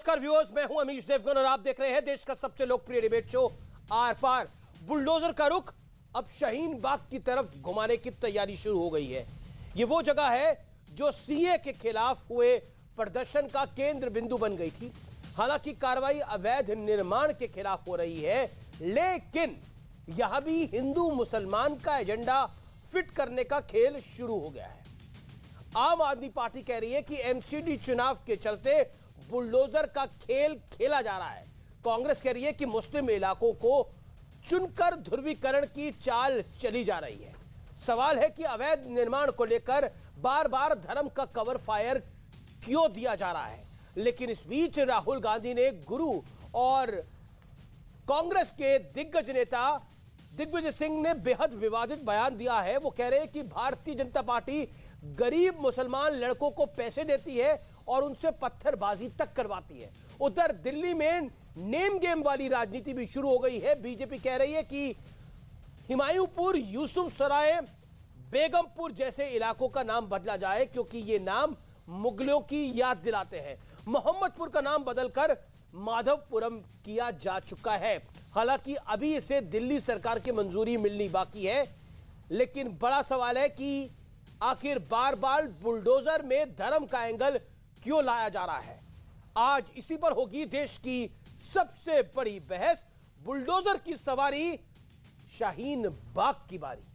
नमस्कार व्यूअर्स, मैं हूं अमीश देवगन और आप देख रहे हैं देश का सबसे लोकप्रिय debate show Aar Paar. Bulldozer का रुख अब शाहीन बाग की तरफ घुमाने की तैयारी शुरू हो गई है। यह वो जगह है जो सीए के खिलाफ हुए प्रदर्शन का केंद्र बिंदु बन गई थी। हालांकि कार्रवाई अवैध निर्माण के खिलाफ हो रही है, लेकिन यहां भी हिंदू मुसलमान का एजेंडा फिट करने का खेल शुरू हो गया है। आम आदमी पार्टी कह रही है कि एमसीडी चुनाव के चलते बुलडोजर का खेल खेला जा रहा है। कांग्रेस कह रही है कि मुस्लिम इलाकों को चुनकर ध्रुवीकरण की चाल चली जा रही है। सवाल है कि अवैध निर्माण को लेकर बार बार धर्म का कवर फायर क्यों दिया जा रहा है। लेकिन इस बीच राहुल गांधी ने गुरु और कांग्रेस के दिग्गज नेता दिग्विजय सिंह ने बेहद विवादित बयान दिया है। वो कह रहे हैं कि भारतीय जनता पार्टी गरीब मुसलमान लड़कों को पैसे देती है और उनसे पत्थरबाजी तक करवाती है। उधर दिल्ली में नेम गेम वाली राजनीति भी शुरू हो गई है। बीजेपी कह रही है कि हिमायूपुर, यूसुफ सराय, बेगमपुर जैसे इलाकों का नाम बदला जाए क्योंकि ये नाम मुगलों की याद दिलाते हैं। मोहम्मदपुर का नाम बदलकर माधवपुरम किया जा चुका है। हालांकि अभी इसे दिल्ली सरकार की मंजूरी मिलनी बाकी है। लेकिन बड़ा सवाल है कि आखिर बार बार बुलडोजर में धर्म का एंगल क्यों लाया जा रहा है। आज इसी पर होगी देश की सबसे बड़ी बहस। बुलडोजर की सवारी, शाहीन बाग की बारी।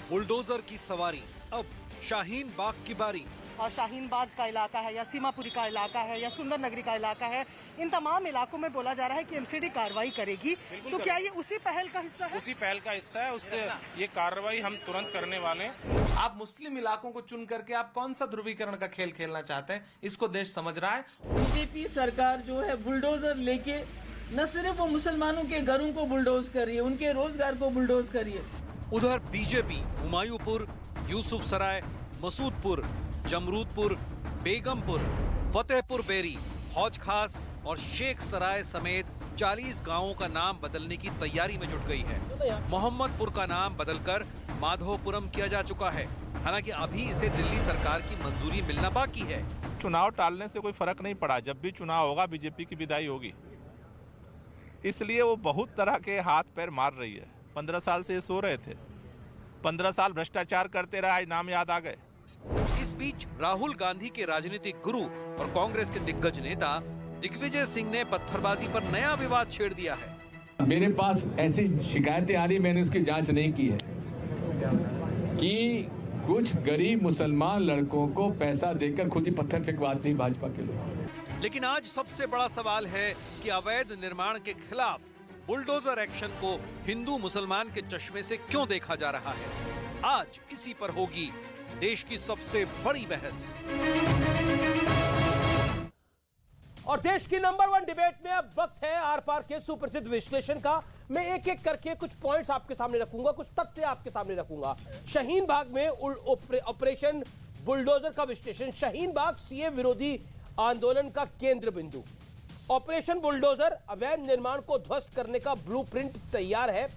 बुलडोजर की सवारी, अब शाहीन बाग की बारी। और शाहीन बाग का इलाका है या सीमापुरी का इलाका है या सुंदर नगरी का इलाका है, इन तमाम इलाकों में बोला जा रहा है कि एमसीडी कार्रवाई करेगी। तो क्या ये उसी पहल का हिस्सा है? उसी पहल का हिस्सा है। उससे ये कार्रवाई हम तुरंत करने वाले हैं। आप मुस्लिम इलाकों को चुन करके आप कौन सा ध्रुवीकरण का खेल खेलना चाहते हैं, इसको देश समझ रहा है। बीजेपी सरकार जो है बुलडोजर लेके न सिर्फ वो मुसलमानों के घरों को बुलडोज कर रही है, उनके रोजगार को बुलडोज कर रही है। उधर बीजेपी हुमायूंपुर, यूसुफ सराय, मसूदपुर, जमरूदपुर, बेगमपुर, फतेहपुर बेरी, हौज खास और शेख सराय समेत 40 गांवों का नाम बदलने की तैयारी में जुट गई है। मोहम्मदपुर का नाम बदलकर माधवपुरम किया जा चुका है। हालांकि अभी इसे दिल्ली सरकार की मंजूरी मिलना बाकी है। चुनाव टालने से कोई फर्क नहीं पड़ा। जब भी चुनाव होगा बीजेपी की विदाई होगी, इसलिए वो बहुत तरह के हाथ पैर मार रही है। 15 साल से ये सो रहे थे, 15 साल भ्रष्टाचार करते रहे, आज नाम याद आ गए। इस बीच राहुल गांधी के राजनीतिक गुरु और कांग्रेस के दिग्गज नेता दिग्विजय सिंह ने पत्थरबाजी पर नया विवाद छेड़ दिया है। मेरे पास ऐसी शिकायतें आ रही, मैंने उसकी जांच नहीं की है कि कुछ गरीब मुसलमान लड़कों को पैसा देकर खुद ही पत्थर फेंकवाते हैं भाजपा के लोग। लेकिन आज सबसे बड़ा सवाल है कि अवैध निर्माण के खिलाफ बुलडोजर एक्शन को हिंदू मुसलमान के चश्मे से क्यों देखा जा रहा है। आज इसी पर होगी देश की सबसे बड़ी बहस। और देश की नंबर 1 डिबेट में अब वक्त है आर पार के सुप्रसिद्ध विश्लेषण का। मैं एक एक करके कुछ पॉइंट्स आपके सामने रखूंगा, कुछ तथ्य आपके सामने रखूंगा। शाहीन बाग में ऑपरेशन बुलडोजर का विश्लेषण। शाहीन बाग सीए विरोधी आंदोलन का केंद्र बिंदु। ऑपरेशन बुलडोजर, अवैध निर्माण को ध्वस्त करने का ब्लूप्रिंट तैयार है।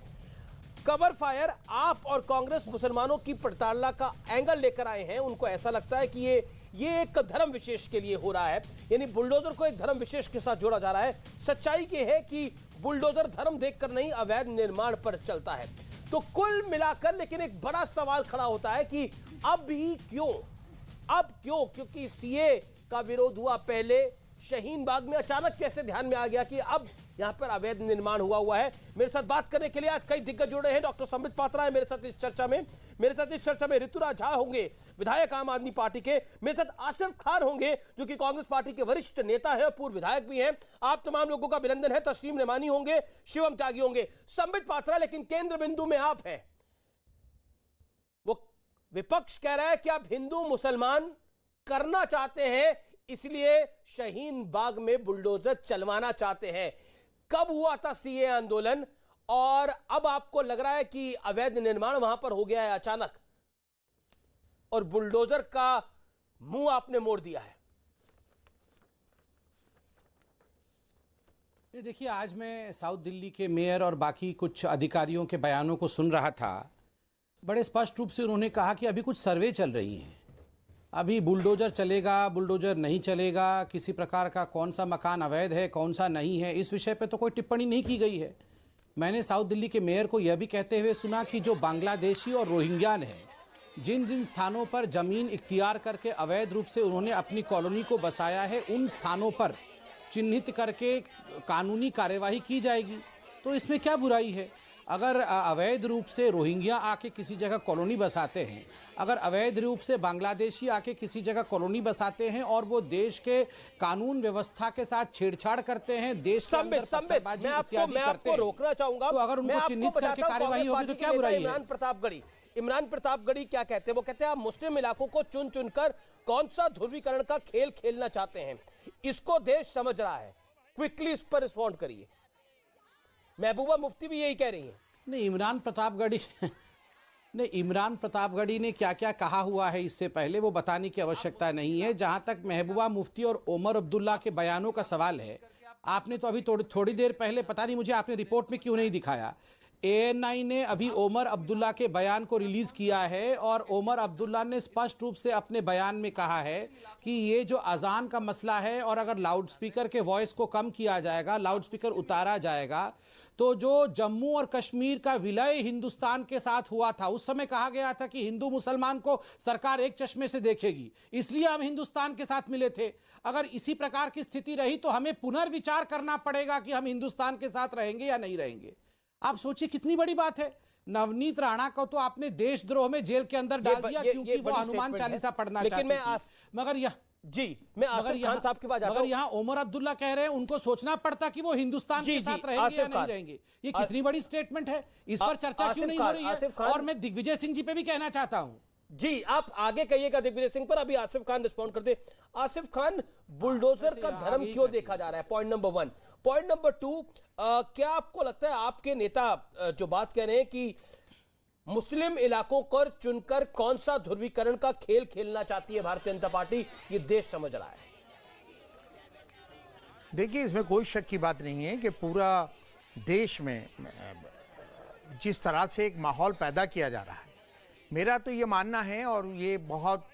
कवर फायर, आप और कांग्रेस मुसलमानों की प्रताड़ना का एंगल लेकर आए हैं। उनको ऐसा लगता है कि ये एक धर्म विशेष के लिए हो रहा है, यानी बुलडोजर को एक धर्म विशेष के साथ जोड़ा जा रहा है। सच्चाई ये है कि बुलडोजर धर्म देखकर नहीं, अवैध निर्माण पर चलता है। तो कुल मिलाकर लेकिन एक बड़ा सवाल खड़ा होता है कि अब क्यों? क्योंकि सीए का विरोध हुआ पहले, शाहीन बाग में अचानक कैसे ध्यान में आ गया कि अब यहां पर अवैध निर्माण हुआ है। मेरे साथ बात करने के लिए आज कई दिग्गज जुड़े हैं। डॉक्टर संबित पात्रा है मेरे साथ इस चर्चा में ऋतुराज झा होंगे, विधायक आम आदमी पार्टी के। मेरे साथ आसिफ खान होंगे जो कि कांग्रेस पार्टी के वरिष्ठ नेता है और पूर्व विधायक भी हैं। आप तमाम लोगों का अभिनंदन है। तस्लीम रेमानी होंगे, शिवम त्यागी होंगे। संबित पात्रा, लेकिन केंद्र बिंदु में आप हैं। वो विपक्ष कह रहा है कि आप हिंदू मुसलमान करना चाहते हैं, इसलिए शाहीन बाग में बुलडोजर चलवाना चाहते हैं। कब हुआ था सीए आंदोलन और अब आपको लग रहा है कि अवैध निर्माण वहां पर हो गया है अचानक और बुलडोजर का मुंह आपने मोड़ दिया है? देखिए, आज मैं साउथ दिल्ली के मेयर और बाकी कुछ अधिकारियों के बयानों को सुन रहा था। बड़े स्पष्ट रूप से उन्होंने कहा कि अभी कुछ सर्वे चल रही हैं, अभी बुलडोजर चलेगा, बुलडोजर नहीं चलेगा, किसी प्रकार का कौन सा मकान अवैध है, कौन सा नहीं है, इस विषय पे तो कोई टिप्पणी नहीं की गई है। मैंने साउथ दिल्ली के मेयर को यह भी कहते हुए सुना कि जो बांग्लादेशी और रोहिंग्यान हैं, जिन जिन स्थानों पर ज़मीन इख्तियार करके अवैध रूप से उन्होंने अपनी कॉलोनी को बसाया है, उन स्थानों पर चिन्हित करके कानूनी कार्यवाही की जाएगी। तो इसमें क्या बुराई है? अगर अवैध रूप से रोहिंग्या आके किसी जगह कॉलोनी बसाते हैं, अगर अवैध रूप से बांग्लादेशी आके किसी जगह कॉलोनी बसाते हैं और वो देश के कानून व्यवस्था के साथ छेड़छाड़ करते हैं, देश के अंदर पत्थरबाजी इत्यादि करते हैं, रोकना चाहूंगा, तो अगर उनको चिन्हित करके कार्यवाही होगी तो क्या बुराई है? इमरान प्रतापगढ़ी क्या कहते हैं? वो कहते हैं आप मुस्लिम इलाकों को चुन चुनकर कौन सा ध्रुवीकरण का खेल खेलना चाहते हैं, इसको देश समझ रहा है। क्विकली इस पर रिस्पॉन्ड करिए। महबूबा मुफ्ती भी यही कह रही है। नहीं, इमरान प्रतापगढ़ी ने क्या क्या कहा हुआ है इससे पहले वो बताने की आवश्यकता नहीं है। जहां तक महबूबा मुफ्ती और ओमर अब्दुल्ला के बयानों का सवाल है, आपने तो अभी थोड़ी देर पहले, पता नहीं मुझे आपने रिपोर्ट में क्यों नहीं दिखाया, ANI ने अभी ओमर अब्दुल्ला के बयान को रिलीज किया है और ओमर अब्दुल्ला ने स्पष्ट रूप से अपने बयान में कहा है कि ये जो अजान का मसला है और अगर लाउडस्पीकर के वॉइस को कम किया जाएगा, लाउडस्पीकर उतारा जाएगा, तो जो जम्मू और कश्मीर का विलय हिंदुस्तान के साथ हुआ था, उस समय कहा गया था कि हिंदू मुसलमान को सरकार एक चश्मे से देखेगी, इसलिए हम हिंदुस्तान के साथ मिले थे। अगर इसी प्रकार की स्थिति रही तो हमें पुनर्विचार करना पड़ेगा कि हम हिंदुस्तान के साथ रहेंगे या नहीं रहेंगे। आप सोचिए कितनी बड़ी बात है। नवनीत राणा को तो आपने देशद्रोह में जेल के अंदर डाल दिया क्योंकि वो हनुमान चालीसा पढ़ना चाहती थी। मगर यहाँ ओमर अब्दुल्ला कह रहे हैं उनको सोचना पड़ता कि वो हिंदुस्तान के साथ रहेंगे या नहीं रहेंगे। ये कितनी बड़ी स्टेटमेंट है, इस पर चर्चा क्यों नहीं हो रही है? और मैं दिग्विजय सिंह जी पे भी कहना चाहता हूं। जी, आप आगे कहिएगा दिग्विजय सिंह पर, अभी आसिफ खान रिस्पॉन्ड कर दे। आसिफ खान, बुलडोजर का धर्म क्यों देखा जा रहा है? Point number 1। पॉइंट नंबर 2, क्या आपको लगता है आपके नेता जो बात कह रहे हैं कि मुस्लिम इलाकों को चुनकर कौन सा ध्रुवीकरण का खेल खेलना चाहती है भारतीय जनता पार्टी, ये देश समझ रहा है? देखिए, इसमें कोई शक की बात नहीं है कि पूरा देश में जिस तरह से एक माहौल पैदा किया जा रहा है, मेरा तो ये मानना है, और ये बहुत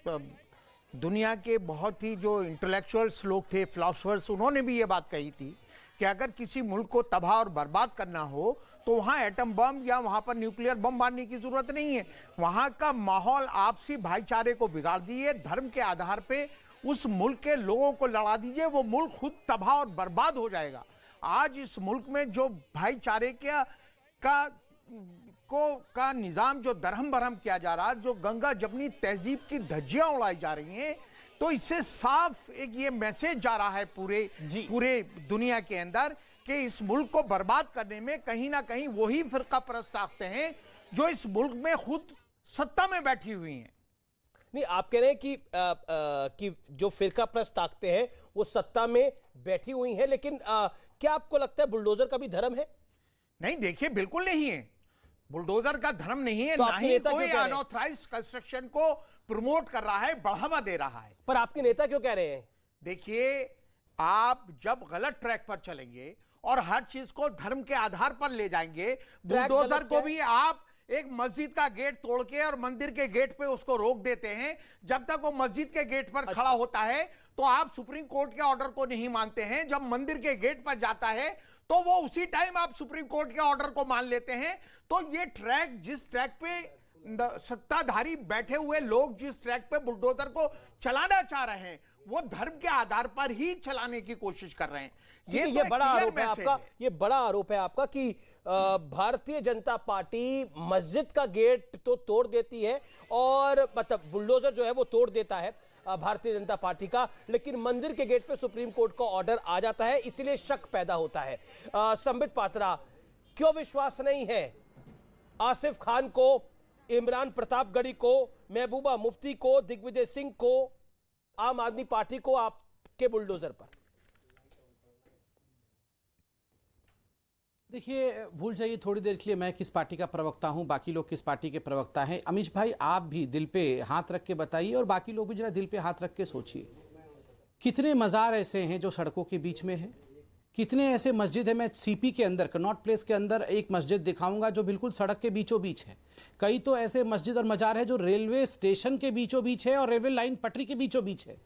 दुनिया के बहुत ही जो इंटेलेक्चुअल्स लोग थे, फिलोसफर्स, उन्होंने भी ये बात कही थी कि अगर किसी मुल्क को तबाह और बर्बाद करना हो तो वहाँ एटम बम या वहाँ पर न्यूक्लियर बम मारने की जरूरत नहीं है। वहाँ का माहौल, आपसी भाईचारे को बिगाड़ दीजिए, धर्म के आधार पे उस मुल्क के लोगों को लड़ा दीजिए, वो मुल्क खुद तबाह और बर्बाद हो जाएगा। आज इस मुल्क में जो भाईचारे का निज़ाम जो दरहम बरहम किया जा रहा है, जो गंगा जमनी तहजीब की धज्जियां उड़ाई जा रही हैं, तो इससे साफ एक ये मैसेज जा रहा है पूरे दुनिया के अंदर कि इस मुल्क को बर्बाद करने में कहीं ना कहीं वही फिरका परस्त ताकतें हैं जो इस मुल्क में खुद सत्ता में बैठी हुई हैं। नहीं, आप कह रहे हैं कि जो फिरका परस्त ताकतें हैं वो सत्ता में बैठी हुई हैं, लेकिन क्या आपको लगता है बुलडोजर का भी धर्म है? नहीं, देखिए, बिल्कुल नहीं है। बुलडोजर का धर्म नहीं है, तो ना ही कोई अनऑथराइज्ड कंस्ट्रक्शन को प्रमोट कर रहा है, बढ़ावा दे रहा है। पर आपके नेता क्यों कह रहे हैं? देखिए, आप जब गलत ट्रैक पर चलेंगे और हर चीज को धर्म के आधार पर ले जाएंगे, बुलडोजर को भी आप एक मस्जिद का गेट तोड़ के और मंदिर के गेट पे उसको रोक देते हैं, जब तक वो मस्जिद के गेट पर खड़ा होता है तो आप सुप्रीम कोर्ट के ऑर्डर को नहीं मानते हैं, जब मंदिर के गेट पर जाता है तो वो उसी टाइम आप सुप्रीम कोर्ट के ऑर्डर को मान लेते हैं। तो ये ट्रैक, जिस ट्रैक पे सत्ताधारी बैठे हुए लोग जिस ट्रैक पे बुलडोजर को चलाना चाह रहे हैं, वो धर्म के आधार पर ही चलाने की कोशिश कर रहे हैं। ये बड़ा आरोप है आपका, ये बड़ा आरोप है आपका कि भारतीय जनता पार्टी मस्जिद का गेट तो तोड़ देती है और मतलब बुलडोजर जो है वो तोड़ देता है भारतीय जनता पार्टी का, लेकिन मंदिर के गेट पे सुप्रीम कोर्ट का ऑर्डर आ जाता है, इसलिए शक पैदा होता है। संबित पात्रा, क्यों विश्वास नहीं है आसिफ खान को, इमरान प्रतापगढ़ी को, महबूबा मुफ्ती को, दिग्विजय सिंह को, आम आदमी पार्टी को आपके बुलडोजर पर? देखिए, भूल जाइए थोड़ी देर के लिए मैं किस पार्टी का प्रवक्ता हूं, बाकी लोग किस पार्टी के प्रवक्ता हैं। अमीश भाई, आप भी दिल पे हाथ रख के बताइए और बाकी लोग भी जरा दिल पे हाथ रख के सोचिए, कितने मज़ार ऐसे हैं जो सड़कों के बीच में हैं, कितने ऐसे मस्जिद है, मैं सीपी के अंदर कनॉट प्लेस के अंदर एक मस्जिद दिखाऊंगा जो बिल्कुल सड़क के बीचों बीच है। कई तो ऐसे मस्जिद और मजार है जो रेलवे स्टेशन के बीचों बीच है और रेलवे लाइन पटरी के बीचों बीच है।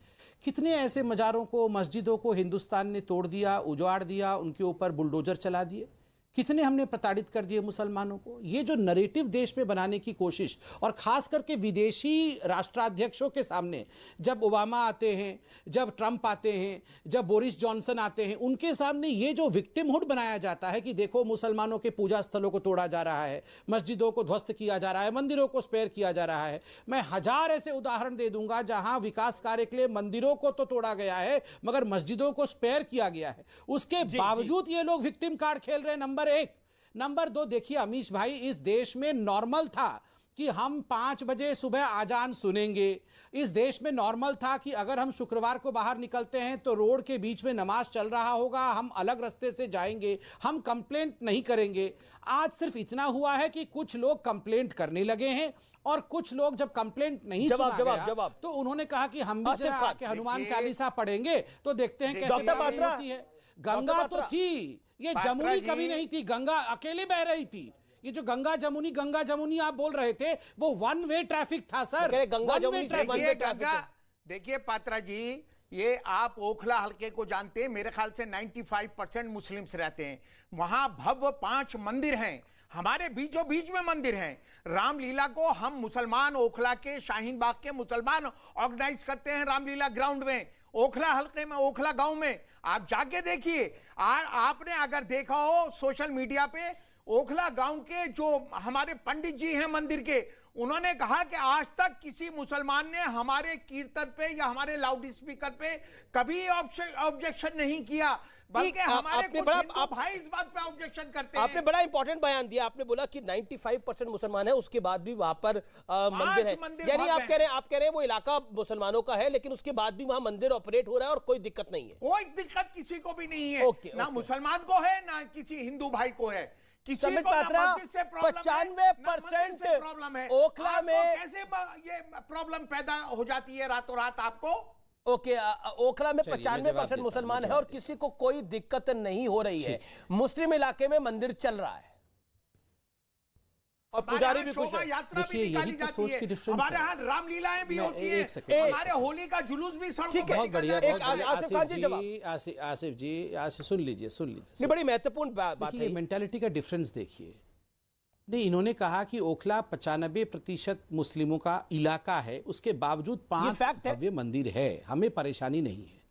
कितने ऐसे मजारों को, मस्जिदों को हिंदुस्तान ने तोड़ दिया, उजाड़ दिया, उनके ऊपर बुलडोजर चला दिए। कितने हमने प्रताड़ित कर दिए मुसलमानों को। ये जो नैरेटिव देश में बनाने की कोशिश, और खास करके विदेशी राष्ट्राध्यक्षों के सामने, जब ओबामा आते हैं, जब ट्रंप आते हैं, जब बोरिस जॉनसन आते हैं, उनके सामने ये जो विक्टिमहुड बनाया जाता है कि देखो मुसलमानों के पूजा स्थलों को तोड़ा जा रहा है, मस्जिदों को ध्वस्त किया जा रहा है, मंदिरों को स्पेयर किया जा रहा है। मैं हजार ऐसे उदाहरण दे दूंगा जहां विकास कार्य के लिए मंदिरों को तो तोड़ा गया है मगर मस्जिदों को स्पेयर किया गया है। उसके बावजूद ये लोग विक्टिम कार्ड खेल रहे हैं। नंबर एक। नंबर दो, देखिए अमीश भाई, इस देश में नॉर्मल था कि हम 5 बजे सुबह आजान सुनेंगे। इस देश में नॉर्मल था कि अगर हम शुक्रवार को बाहर निकलते हैं तो रोड के बीच में नमाज चल रहा होगा, हम अलग रास्ते से जाएंगे, हम कंप्लेंट नहीं करेंगे। आज सिर्फ इतना हुआ है कि कुछ लोग कंप्लेंट करने लगे हैं और कुछ लोग जब कंप्लेंट नहीं सुना गया तो उन्होंने कहा कि हम भी जरा के हनुमान चालीसा पढ़ेंगे तो देखते हैं कैसे होती है। गंगा तो थी, ये जमुनी कभी नहीं थी, गंगा अकेले बह रही थी। ये जो गंगा जमुनी आप बोल रहे थे वो वन वे ट्रैफिक था सर। गंगा जमुनी देखिए पात्रा जी, ये आप ओखला हल्के को जानते हैं, मेरे ख्याल से 95% मुस्लिम्स रहते हैं वहां। भव्य 5 मंदिर हैं, हमारे बीचों बीच में मंदिर हैं। रामलीला को हम मुसलमान ओखला के शाहीन बाग के मुसलमान ऑर्गेनाइज करते हैं रामलीला ग्राउंड में, ओखला हल्के में, ओखला गांव में। आप जाके देखिए। आपने अगर देखा हो सोशल मीडिया पे, ओखला गांव के जो हमारे पंडित जी हैं मंदिर के, उन्होंने कहा कि आज तक किसी मुसलमान ने हमारे कीर्तन पे या हमारे लाउड स्पीकर पे कभी ऑब्जेक्शन नहीं किया, बल्कि हमारे कुछ हिंदू भाई इस बात पे ऑब्जेक्शन करते हैं। आपने बड़ा इंपॉर्टेंट बयान दिया। आपने बोला कि 95% मुसलमान है, उसके बाद भी वहां पर मंदिर है। यानी आप कह रहे हैं वो इलाका मुसलमानों का है लेकिन उसके बाद भी वहां मंदिर ऑपरेट हो रहा है और कोई दिक्कत नहीं है। कोई दिक्कत किसी को भी नहीं है, ना मुसलमान को है ना किसी हिंदू भाई को है। किसी को 95% प्रॉब्लम है। ओखला में कैसे ये प्रॉब्लम पैदा हो जाती है रातों रात आपको? ओखला में 95% मुसलमान है और किसी को कोई दिक्कत नहीं हो रही है। मुस्लिम इलाके में मंदिर चल रहा है और पुजारी भी खुश है। यात्रा भी निकाली जाती है, हमारे यहाँ रामलीलाएं भी होती है, हमारे होली का जुलूस भी सड़कों पर बहुत बढ़िया। आसिफ जी सुन लीजिए। बड़ी महत्वपूर्ण बात है। मेंटालिटी का डिफरेंस देखिए। नहीं, इन्होंने कहा कि ओखला 95% मुस्लिमों का इलाका है, उसके बावजूद 5 भव्य मंदिर है, हमें परेशानी नहीं है।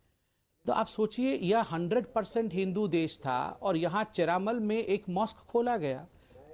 तो आप सोचिए, यह 100% हिंदू देश था और यहाँ चेरामल में एक मॉस्क खोला गया।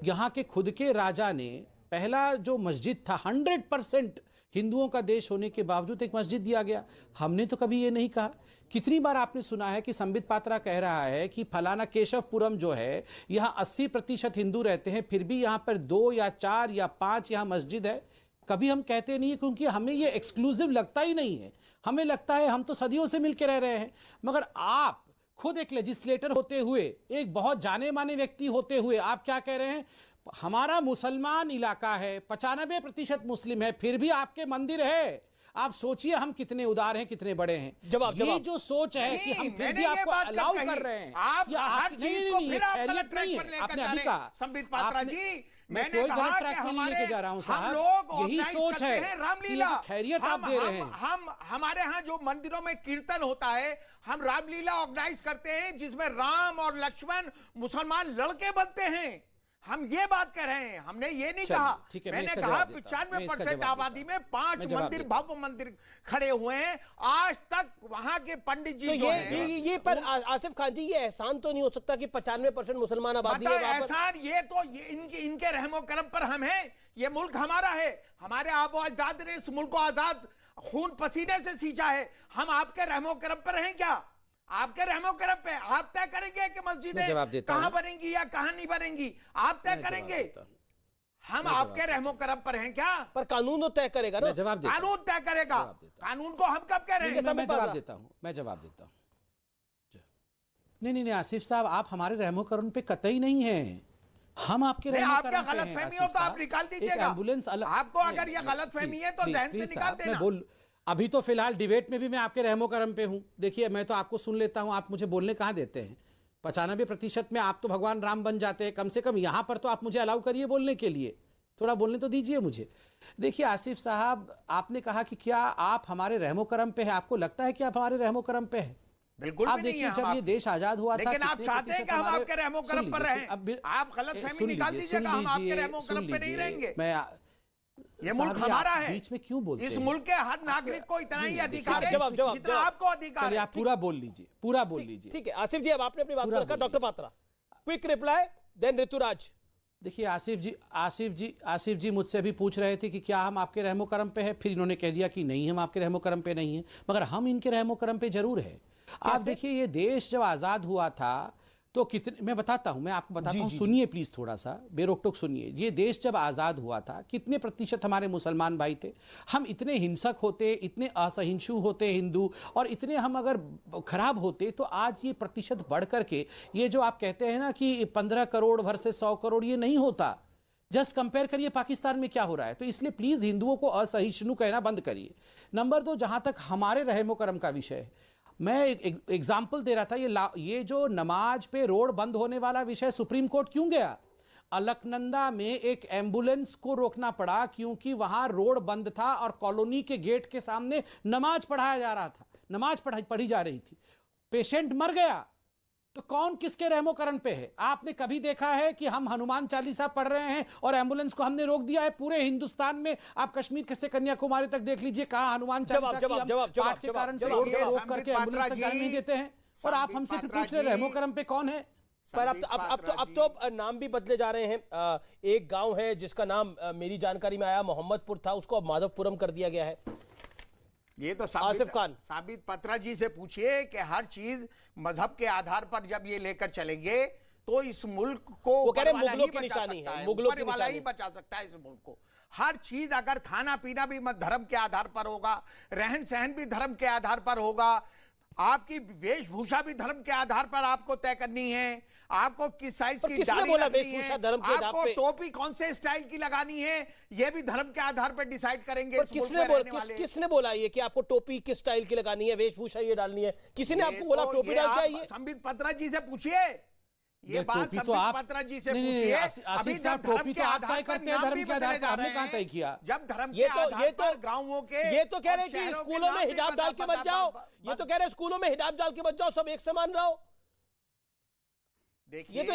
यहाँ के खुद के राजा ने पहला जो मस्जिद था, 100% हिंदुओं का देश होने के बावजूद एक मस्जिद दिया गया। हमने तो कभी ये नहीं कहा। कितनी बार आपने सुना है कि संबित पात्रा कह रहा है कि फलाना केशवपुरम जो है यहाँ 80% हिंदू रहते हैं, फिर भी यहाँ पर 2 या 4 या 5 यहाँ मस्जिद है। कभी हम कहते नहीं है क्योंकि हमें ये एक्सक्लूसिव लगता ही नहीं है। हमें लगता है हम तो सदियों से मिलकर रह रहे हैं। मगर आप खुद एक लेजिस्लेटर होते हुए, एक बहुत जाने माने व्यक्ति होते हुए आप क्या कह रहे हैं? हमारा मुसलमान इलाका है, 95% मुस्लिम है, फिर भी आपके मंदिर है। आप सोचिए हम कितने उदार हैं, कितने बड़े हैं। ये जो सोच है कि हम फिर भी आपको अलाउ कर रहे हैं, आपने अभी कहा संबित पात्रा जी, मैं कोई गलत ट्रैक में नहीं लेके जा रहा हूं साहब, यही सोच है रामलीला खैरियत आप दे रहे हैं। हम हमारे यहाँ जो मंदिरों में कीर्तन होता है, हम रामलीला ऑर्गेनाइज करते हैं जिसमें राम और लक्ष्मण मुसलमान लड़के बनते हैं। हम ये बात कह रहे हैं, हमने ये नहीं कहा। मैंने कहा 95% आबादी में 5 मंदिर, भव्य मंदिर खड़े हुए हैं। आज तक वहां के पंडित जी तो ये पर आसिफ खान जी, ये एहसान तो नहीं हो सकता कि 95% मुसलमान आबादी है? एहसान ये तो इनके रहमो करम पर हम हैं। ये मुल्क हमारा है, हमारे आबो अजदाद ने इस मुल्क को आजाद खून पसीने से सींचा है। हम आपके रहमो करम पर हैं क्या? आपके रहमो करम पे आप तय करेंगे कि मस्जिदें कहां बनेंगी या कहां नहीं बनेंगी, आप तय करेंगे। हम आपके रहमो करम पर हैं क्या? पर कानून तो तय करेगा ना। कानून तय करेगा। कानून को हम कब कह रहे हैं? मैं जवाब देता हूं। नहीं आसिफ साहब, आप हमारे रहमो करम पे कतई नहीं है। हम आपके रहमो करम पे हैं। गलत फहमी हो तो आप निकाल दीजिएगा। एम्बुलेंस आपको अगर ये गलत फहमी है तो जहन से निकाल देना। अभी तो फिलहाल डिबेट में भी मैं आपके रहमो करम पे हूं। देखिए, मैं तो आपको सुन लेता हूं, आप मुझे बोलने कहां देते हैं। 95% में आप तो भगवान राम बन जाते हैं। कम से कम यहां पर तो आप मुझे अलाउ करिए बोलने के लिए, थोड़ा बोलने तो दीजिए मुझे। देखिए आसिफ साहब, आपने कहा कि क्या आप हमारे रहमो करम पे हैं। आपको लगता है कि आप हमारे रहमो करम पे हैं? बिल्कुल आप भी नहीं देखिए, है जब हम ये देश आजाद हुआ था, लेकिन आप कितने चाहते हैं प्रतिशत कि हम हमारे- आपके रहमो सुन करम पर लीजिए, रहें। आप गलत फहमी निकाल लीजिए, दीजिएगा, हम आपके रहमो सुन करम पे नहीं लीजिए, रहेंगे। मैं ये साहब, मुल्क ये हमारा आप है। बीच में क्यों बोलते इस हैं? मुल्क के हर नागरिक को इतना ही अधिकार है जवाब, जवाब, जितना जवाब। आपको अधिकार चलिए है। आप पूरा बोल लीजिए, पूरा बोल लीजिए। ठीक है आसिफ जी, अब आपने अपनी बात को पूरा रखा। बोल डॉक्टर लीजिए। Patra, quick reply, then Rituraj. देखिए आसिफ जी मुझसे भी पूछ रहे थे कि क्या हम आपके रहमो करम पे हैं, फिर इन्होंने कह दिया कि नहीं, हम आपके रहमो करम पे नहीं हैं, मगर हम इनके रहमो करम पे जरूर है। आप देखिए, ये देश जब आजाद हुआ था तो कितने, मैं बताता हूं, मैं आपको बताता हूं, सुनिए प्लीज, थोड़ा सा बेरोक टोक सुनिए। ये देश जब आजाद हुआ था, कितने प्रतिशत हमारे मुसलमान भाई थे? हम इतने हिंसक होते, इतने असहिष्णु होते हिंदू, और इतने हम अगर खराब होते तो आज ये प्रतिशत बढ़ करके, ये जो आप कहते हैं ना कि 15 करोड़ वर्सेस 100 करोड़, ये नहीं होता। जस्ट कंपेयर करिए पाकिस्तान में क्या हो रहा है। तो इसलिए प्लीज हिंदुओं को असहिष्णु कहना बंद करिए। नंबर 2, जहां तक हमारे रहमो करम का विषय है, मैं एग्जाम्पल दे रहा था, ये जो नमाज पे रोड बंद होने वाला विषय सुप्रीम कोर्ट क्यों गया? अलकनंदा में एक एम्बुलेंस को रोकना पड़ा क्योंकि वहां रोड बंद था और कॉलोनी के गेट के सामने नमाज पढ़ाया जा रहा था, नमाज पढ़ी जा रही थी, पेशेंट मर गया। तो कौन किसके रहमो करम पे है? आपने कभी देखा है कि हम हनुमान चालीसा पढ़ रहे हैं और एम्बुलेंस को हमने रोक दिया है? पूरे हिंदुस्तान में आप कश्मीर से कन्याकुमारी तक देख लीजिए, कहां हनुमान चालीसा की हम पाठ के कारण से रोक करके एम्बुलेंस तक जाने नहीं देते हैं, और आप हमसे फिर पूछ रहे रहमो करम पे कौन है? पर अब तो नाम भी बदले जा रहे हैं। एक गांव है जिसका नाम मेरी जानकारी में आया मोहम्मदपुर था, उसको अब माधवपुरम कर दिया गया है। ये तो आसिफ खान, साबित पत्रा जी से पूछिए कि हर चीज मजहब के आधार पर जब ये लेकर चलेंगे तो इस मुल्क को वो कह रहे ऊपर वाला मुगलों ही की बचा निशानी सकता है, मुगलों की ऊपर वाला निशानी। ही बचा सकता है इस मुल्क को। हर चीज, अगर खाना पीना भी धर्म के आधार पर होगा, रहन सहन भी धर्म के आधार पर होगा, आपकी वेशभूषा भी धर्म के आधार पर आपको तय करनी है, आपको किस साइज की किसने दाढ़ी बोला रखनी वेशभूषा है, धर्म के आधार आपको पे? टोपी कौन से स्टाइल की लगानी है, ये भी धर्म के आधार पर डिसाइड करेंगे। पर इस मुल्क में रहने वाले। किसने बोला ये कि आपको टोपी किस स्टाइल की लगानी है, वेशभूषा ये डालनी है? किसी ने आपको बोला टोपी डाल के आइए? संबित पत्रा जी से पूछिए, ये बात टोपी तो संबित आप पत्रा जी से नहीं, पूछिए। आसिफ अभी साहब, जब धर्म टोपी के तो आप आधार तय पर करते हैं, नाम धर्म भी के आधार बदले पर जा आपने रहे कहां तय हैं, किया? जब धर्म ये के तो आधार पर गांवों के ये तो कह रहे और कि शहरों के स्कूलों में नाम भी हिजाब डाल के मत जाओ, ये तो कह रहे स्कूलों में हिजाब डाल के मत जाओ, सब एक समान रहो। ये तो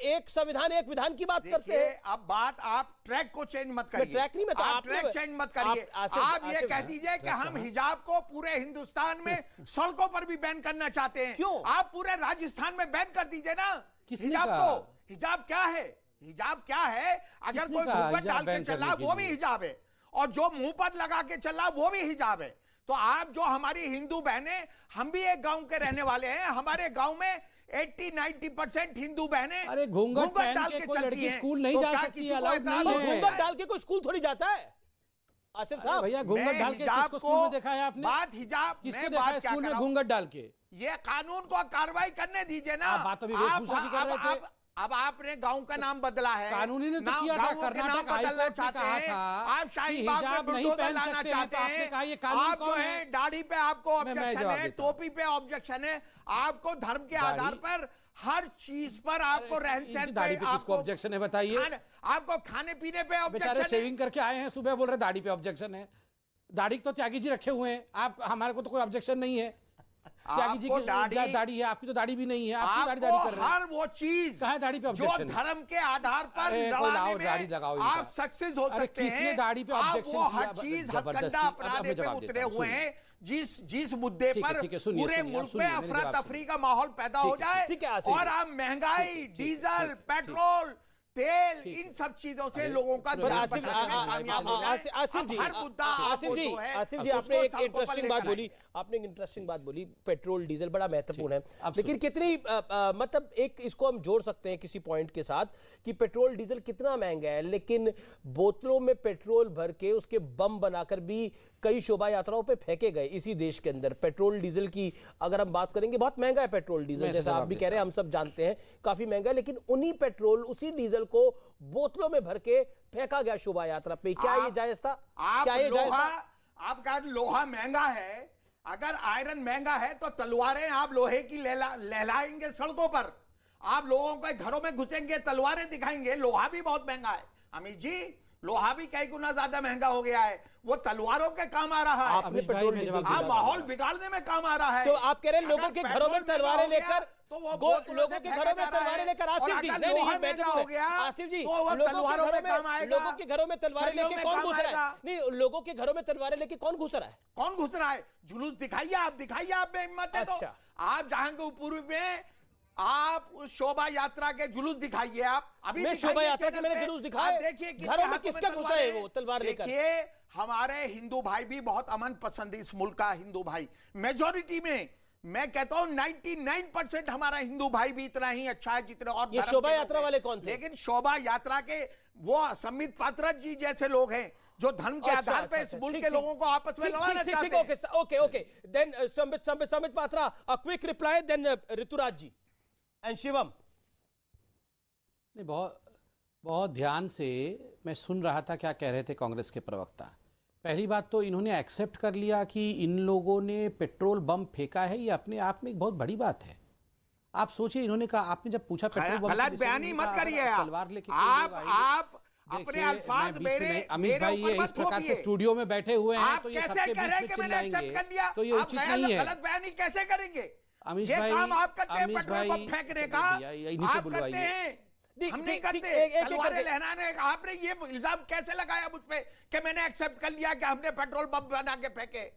एक संविधान एक विधान की बात करते हैं। अब बात, आप ट्रैक को चेंज मत करिए। ट्रैक नहीं, मैं तो आप ट्रैक चेंज मत करिए। आप ये कह दीजिए कि हम हिजाब को पूरे हिंदुस्तान में सड़कों पर भी बैन करना चाहते हैं। क्यों? आप पूरे राजस्थान में बैन कर दीजिए ना किसने हिजाब कहा? को। हिजाब क्या है? हिजाब क्या है? अगर किसने कोई कहा घूंघट हिजाब डाल के बैन चला करने के वो भी लिए? हिजाब है, और जो मुंह पर लगा के चला वो भी हिजाब है। तो आप जो हमारी हिंदू बहनें, हम भी एक गांव के रहने वाले हैं, हमारे गांव में 80-90% हिंदू बहनें अरे घूंघट पहन डाल के कोई चलती लड़की हैं। स्कूल नहीं तो जा क्या सकती किसी है, को अलाउड एतराज नहीं और है। घूंघट डाल के कोई स्कूल थोड़ी जाता है आसिफ साहब। भैया घूंघट डाल के हिजाब किसको स्कूल में देखा है आपने? बात हिजाब किसको मैं देखा बात है क्या स्कूल में कर रहा हूं? घूंघट डाल के? ये कानून को कार्रवाई करने दीजिए ना। आप बात अभी वेशभूषा की कर रहे थे। अब आपने गांव का नाम बदला है, कानूनी ने तो नाम- किया था, गाँवों के नाम कर्नाटक हाई बदलना कोर्ट ने चाहते कहा हैं। था आप शाहीन कि बाग में हिजाब नहीं बुलडोजर पहन लाना सकते हैं, चाहते तो आपने हैं। कहा ये कानून आप जो कौन है है? दाढ़ी पे आपको मैं ऑब्जेक्शन जवाब है, देता हूं। टोपी पे ऑब्जेक्शन है, आपको धर्म के आधार पर हर चीज पर आपको रहन सहन इनकी दाढ़ी पे किसको आपको ऑब्जेक्शन है बताइए? आपको खाने पीने पे बेचारे ऑब्जेक्शन है। शेविंग करके आए हैं, सुबह बोल रहे दाढ़ी पे ऑब्जेक्शन है। दाढ़ी तो त्यागी जी रखे हुए हैं, आप, हमारे को तो कोई ऑब्जेक्शन नहीं है। त्यागी जी की दाढ़ी है, आपकी तो दाढ़ी भी नहीं है, आप दाढ़ी कर रहे हैं। हर वो चीज कहाँ है दाढ़ी पे जो ऑब्जेक्शन? धर्म के आधार पर अरे कोई लड़ाने लाओ, में दाढ़ी लगाओ इनका। आप सक्सेस हो अरे सकते हैं। किसने दाढ़ी पे आप ऑब्जेक्शन वो किया? हर चीज जबरदस्ती। हथकंडा अब अपराध मैं पे जवाब उतरे देता हूं, हुए सुनिए। हैं। जिस मुद्दे ठीक है, पर ठीक है, सुनिए, पूरे सुनिए, मुल्क सुनिए, में मेरी अफरा जवाब तफरी का माहौल पैदा हो जाए, ठीक है, आसिफ और जी। आप महंगाई, डीजल, पेट्रोल, तेल, इन सब चीजों से लोगों का पर ध्यान आसिफ भटकने में कामयाब हो जाए। आसिफ जी, अब हर मुद्दा आसिफ आपको जी, जो है, आसिफ जी, उसको आपने एक सड़कों पर इंटरेस्टिंग बात लेकर बोली, आपने एक इंटरेस्टिंग बात बोली, पेट्रोल डीजल बड़ा महत्वपूर्ण है, अब लेकिन कितनी मतलब एक इसको हम जोड़ सकते हैं किसी पॉइंट के साथ कि पेट्रोल डीजल कितना महंगा है, लेकिन बोतलों में पेट्रोल भर के उसके बम बनाकर भी कई शोभा यात्राओं पे फेंके गए इसी देश के अंदर। पेट्रोल डीजल की अगर हम बात करेंगे, बहुत महंगा है पेट्रोल डीजल, जैसा आप भी कह रहे हैं, हम सब जानते हैं काफी महंगा है, लेकिन उन्हीं पेट्रोल उसी डीजल को बोतलों में भर के फेंका गया शोभा यात्रा पे। क्या ये जायज था? क्या ये जायज था? आप कहा लोहा महंगा है, अगर आयरन महंगा है तो तलवारें आप लोहे की लहलाएंगे सड़कों पर। आप लोगों के घरों में घुसेंगे, तलवारें दिखाएंगे। लोहा भी बहुत महंगा है अमित जी, लोहा भी कई गुना ज्यादा महंगा हो गया है। वो तलवारों के काम आ रहा है, आपने पेट्रोल डीजल आप माहौल बिगाड़ने में काम आ रहा है। तो आप कह रहे हैं लोगों के घरों में तलवारें लेकर, तो वो लोगों के घरों में तलवारें लेकर, आसिफ जी नहीं नहीं बैठे हो गया, आसिफ जी, तो वो तलवारों में काम आएगा। लोगों के घरों में तलवारें लेके कौन घुस रहा है? नहीं, लोगों के घरों में तलवारें लेके कौन घुस रहा है? कौन घुस रहा है? जुलूस दिखाइए, आप दिखाइए, आप में हिम्मत है तो। अच्छा। आप जहांगीरपुर में आप उस शोभा यात्रा के जुलूस दिखाइए। आप अभी मैं शोभा यात्रा के मैंने जुलूस दिखाए? देखिए घरों में किसका घुसा है वो तलवार लेकर? देखिए, हमारे हिंदू भाई भी बहुत अमन पसंद है, इस मुल्क का हिंदू भाई मेजोरिटी में, मैं कहता हूं 99% हमारा हिंदू भाई भी इतना ही अच्छा है जितने और ये धर्म शोभा के लोग यात्रा हैं। वाले कौन थे? लेकिन शोभा यात्रा के वो संबित पात्रा जी जैसे लोग हैं जो धर्म के आधार पर इस मुल्क के लोगों को आपस में लड़ाना चाहते हैं। Okay then Sambit Patra, a quick reply, then Rituraj ji and Shivam. नहीं, बहुत ध्यान से मैं सुन रहा था क्या कह रहे थे कांग्रेस के प्रवक्ता। पहली बात तो इन्होंने एक्सेप्ट कर लिया कि इन लोगों ने पेट्रोल बम फेंका है, ये अपने आप में एक बहुत बड़ी बात है। आप सोचिए, इन्होंने कहा, आपने जब पूछा पेट्रोल बम, गलत बयानी मत करिए तलवार लेके आप अपने अल्फाज मेरे अमित भाई ये इस प्रकार से स्टूडियो में बैठे हुए हैं तो ये सबके बीच में चिल्लाएंगे तो ये उचित नहीं है। गलत बयानी कैसे करेंगे? अमीश ये भाई, काम आप करते हैं, अमीश पेट्रोल भाई, बम फेंकने का इन्हीं से आप करते बुलवाइए। हैं, हम नहीं ठीक, करते। एक तलवारें लहराने का आपने ये इल्जाम कैसे लगाया मुझ पे कि मैंने एक्सेप्ट कर लिया कि हमने पेट्रोल बम बना के फेंके?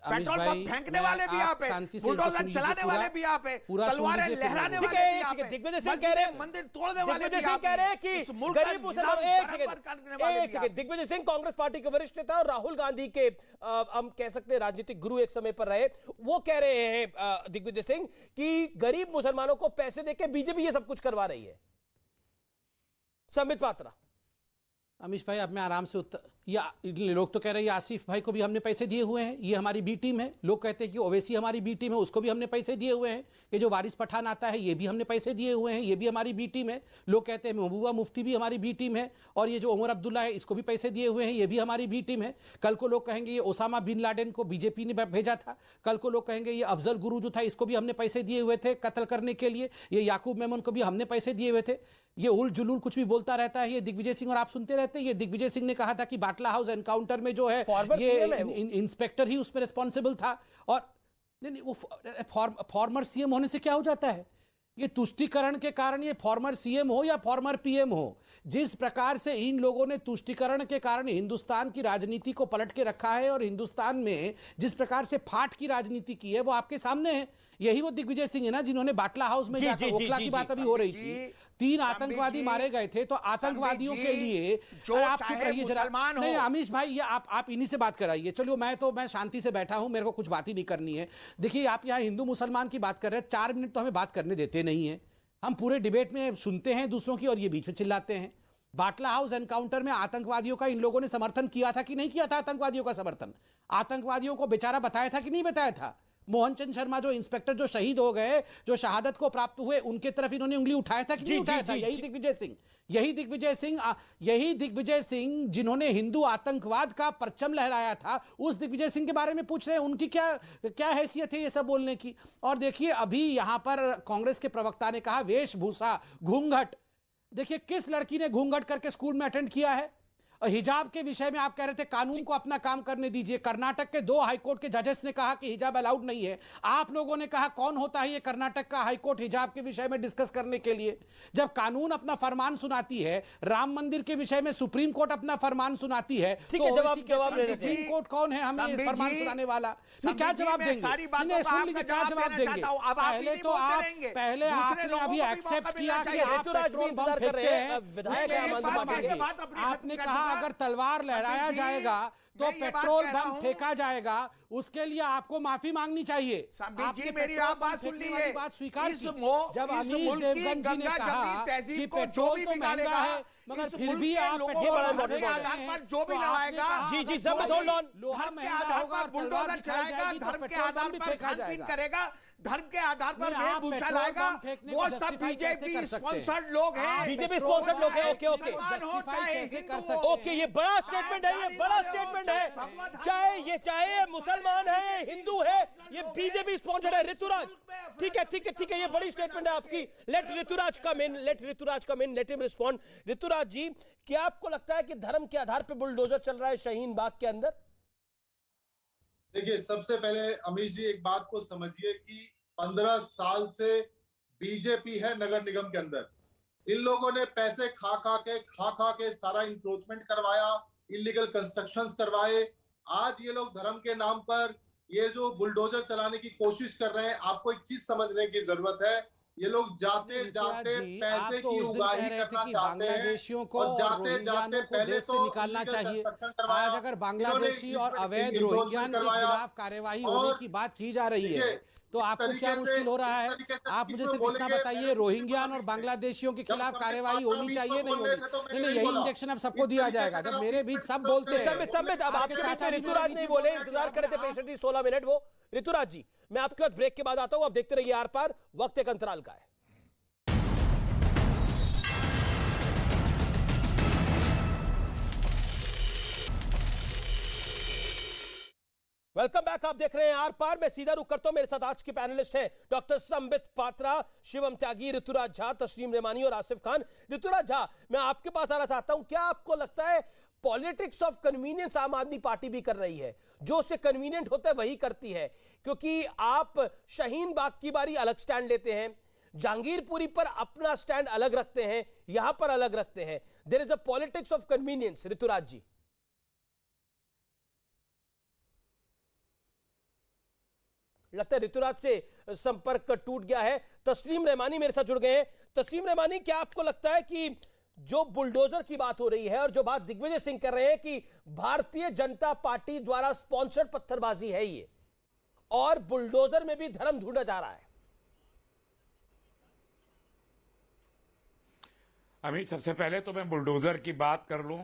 पेट्रोल बम फेंकने वाले भी आप है, बुलडोजर चलाने वाले भी आप है, तलवारें लहराने वाले भी आप है, दिग्विजय सिंह कह रहे हैं, मंदिर तोड़ने वाले भी दिग्विजय सिंह आप कह रहे हैं हैं, कि इस मुल्क का गरीब मुसलमान, एक सेकंड, दिग्विजय सिंह कांग्रेस पार्टी के वरिष्ठ नेता और राहुल गांधी के हम कह सकते हैं राजनीतिक गुरु एक समय पर रहे, वो कह रहे हैं दिग्विजय सिंह कि गरीब मुसलमानों को पैसे देके बीजेपी ये सब कुछ करवा रही है। संबित पात्रा। अमीश भाई, अब मैं आराम से लोग तो कह रहे हैं आसिफ भाई को भी हमने पैसे दिए हुए हैं, ये हमारी बी टीम है। लोग कहते हैं कि ओवैसी हमारी बी टीम है, उसको भी हमने पैसे दिए हुए हैं। ये जो वारिस पठान आता है ये भी हमने पैसे दिए हुए हैं, ये भी हमारी बी टीम है। लोग कहते हैं महबूबा मुफ्ती भी हमारी बी टीम है, और ये जो उमर अब्दुल्ला है इसको भी पैसे दिए हुए हैं, ये भी हमारी बी टीम है। कल को लोग कहेंगे ये ओसामा बिन लादेन को बीजेपी ने भेजा था। कल को लोग कहेंगे ये अफजल गुरु जो था इसको भी हमने पैसे दिए हुए थे कत्ल करने के लिए। ये याकूब मेमन को भी हमने पैसे दिए हुए थे। ये उल जुलूल कुछ भी बोलता रहता है ये दिग्विजय सिंह, और आप सुनते रहते हैं। ये दिग्विजय सिंह ने कहा था कि बाटला हाउस एनकाउंटर में जो है ये इंस्पेक्टर ही उसमें रिस्पॉन्सिबल था। और नहीं, वो फॉर्मर सीएम होने से क्या हो जाता है? ये तुष्टीकरण के कारण ये फॉर्मर सीएम हो या फॉर्मर पीएम हो, जिस प्रकार से इन लोगों ने तुष्टीकरण के कारण हिंदुस्तान की राजनीति को पलट के रखा है और हिंदुस्तान में जिस प्रकार से फाट की राजनीति की है वो आपके सामने है। यही वो दिग्विजय सिंह है ना जिन्होंने बाटला हाउस में जाकर ओखला की बात अभी हो रही थी, 3 आतंकवादी मारे गए थे, तो आतंकवादियों के लिए आप चुप रहिए जरा। नहीं अमीश भाई, ये आप इन्हीं से बात कराइए। चलो मैं शांति से बैठा हूं, मेरे को कुछ बात ही नहीं करनी है। देखिए, आप यहाँ हिंदू मुसलमान की बात कर रहे हैं, 4 मिनट तो हमें बात करने देते नहीं है। हम पूरे डिबेट में सुनते हैं दूसरों की और ये बीच में चिल्लाते हैं। बाटला हाउस एनकाउंटर में आतंकवादियों का इन लोगों ने समर्थन किया था कि नहीं किया था? आतंकवादियों का समर्थन आतंकवादियों को बेचारा बताया था कि नहीं बताया था? मोहन चंद शर्मा जो इंस्पेक्टर जो शहीद हो गए, जो शहादत को प्राप्त हुए, उनके तरफ इन्होंने उंगली उठाया था कि नहीं उठाया था? यही दिग्विजय सिंह जिन्होंने हिंदू आतंकवाद का परचम लहराया था, उस दिग्विजय सिंह के बारे में पूछ रहे हैं उनकी क्या हैसियत है ये सब बोलने की। और देखिए, अभी यहां पर कांग्रेस के प्रवक्ता ने कहा वेशभूषा घूंघट। देखिए, किस लड़की ने घूंघट करके स्कूल में अटेंड किया है? हिजाब के विषय में आप कह रहे थे कानून को अपना काम करने दीजिए। कर्नाटक के 2 हाईकोर्ट के जजेस ने कहा कि हिजाब अलाउड नहीं है। आप लोगों ने कहा कौन होता है ये कर्नाटक का हाईकोर्ट हिजाब के विषय में डिस्कस करने के लिए? जब कानून अपना फरमान सुनाती है, राम मंदिर के विषय में सुप्रीम कोर्ट अपना फरमान सुनाती है, तो सुप्रीम कोर्ट कौन है हमें फरमान सुनाने वाला? क्या जवाब देंगे? सुन लीजिए, क्या जवाब देंगे? पहले आपने अभी एक्सेप्ट किया कि आप पेट्रोल बम फेंकते हैं। आपने कहा अगर तलवार लहराया जाएगा तो पेट्रोल बम फेंका जाएगा, उसके लिए आपको माफी मांगनी चाहिए। जी, मेरी आप बात सुन लीजिए। बात स्वीकार की। जब अमीश देवगन जी ने कहा कि पेट्रोल तो महंगा है मगर फिर भी आप जो भी लड़ाएगा, जी सब होल्ड ऑन, लोहा महंगा होगा, बुलडोजर चलाएगा, धर्म के आधार पर करेगा, धर्म के आधार पर नहीं, आप वेशभूषा पेट्रोल लाएगा, बम फेंकने को वो सब justify कैसे कर बीजेपी सकते हैं? स्पॉन्सर्ड लोग हैं। बीजेपी स्पॉन्सर्ड लोग हैं, ओके ओके Justify कैसे कर सकते ओके, ये बड़ा स्टेटमेंट है, ये बड़ा स्टेटमेंट है। चाहे मुसलमान है, हिंदू है, ये बीजेपी स्पॉन्सर्ड है। ऋतुराज, ठीक है, ये बड़ी स्टेटमेंट है आपकी। लेट ऋतुराज कम इन, लेट हिम रिस्पॉन्ड। ऋतुराज जी, क्या आपको लगता है कि धर्म के आधार पर बुलडोजर चल रहा है शाहीन बाग के अंदर? देखिए, सबसे पहले अमीश जी एक बात को समझिए कि 15 साल से बीजेपी है नगर निगम के अंदर। इन लोगों ने पैसे खा के सारा इंक्रोचमेंट करवाया, इलीगल कंस्ट्रक्शंस करवाए। आज ये लोग धर्म के नाम पर ये जो बुलडोजर चलाने की कोशिश कर रहे हैं, आपको एक चीज समझने की जरूरत है। ये लोग जाते पैसे की उगाही करना चाहते हैं और जाते पहले तो निकालना चाहिए। आज अगर बांग्लादेशी और अवैध रोहिंग्या के खिलाफ कार्यवाही होने की बात की जा रही है, तो आपको क्या मुश्किल हो रहा है? आप मुझे सिर्फ इतना बताइए, रोहिंग्या और बांग्लादेशियों के खिलाफ कार्यवाही होनी चाहिए नहीं होनी? नहीं, यही इंजेक्शन अब सबको दिया जाएगा। जब मेरे बीच सब बोलते हैं, अब आपके बीच में ऋतुराज नहीं बोले, इंतजार करे थे पेशेंटली 16 मिनट वो। ऋतुराज जी, मैं आपके बाद ब्रेक के बाद आता हूं, आप देखते रहिए आर पार, वक्त एक अंतराल का है। वेलकम बैक, आप देख रहे हैं आर पार। मैं सीधा रुक करता हूं, मेरे साथ आज के पैनलिस्ट हैं डॉक्टर संबित पात्रा, शिवम त्यागी, ऋतुराज झा, तस्लीम रेमानी और आसिफ खान। ऋतुराज झा, मैं आपके पास आना चाहता हूं, क्या आपको लगता है पॉलिटिक्स ऑफ कन्वीनियंस आम आदमी पार्टी भी कर रही है? जो उससे कन्वीनियंट होता है वही करती है, क्योंकि आप शाहीन बाग की बारी अलग स्टैंड लेते हैं, जहांगीरपुरी पर अपना स्टैंड अलग रखते हैं, यहां पर अलग रखते हैं। There is a politics of convenience. Rituraj ji, लगता है ऋतुराज से संपर्क टूट गया है। तस्लीम रहमानी मेरे साथ जुड़ गए हैं। तस्लीम रहमानी, क्या आपको लगता है कि जो बुलडोजर की बात हो रही है और जो बात दिग्विजय सिंह कर रहे हैं कि भारतीय जनता पार्टी द्वारा स्पॉन्सर्ड पत्थरबाजी है ये, और बुलडोजर में भी धर्म ढूंढा जा रहा है? अमित, सबसे पहले तो मैं बुलडोजर की बात कर लूं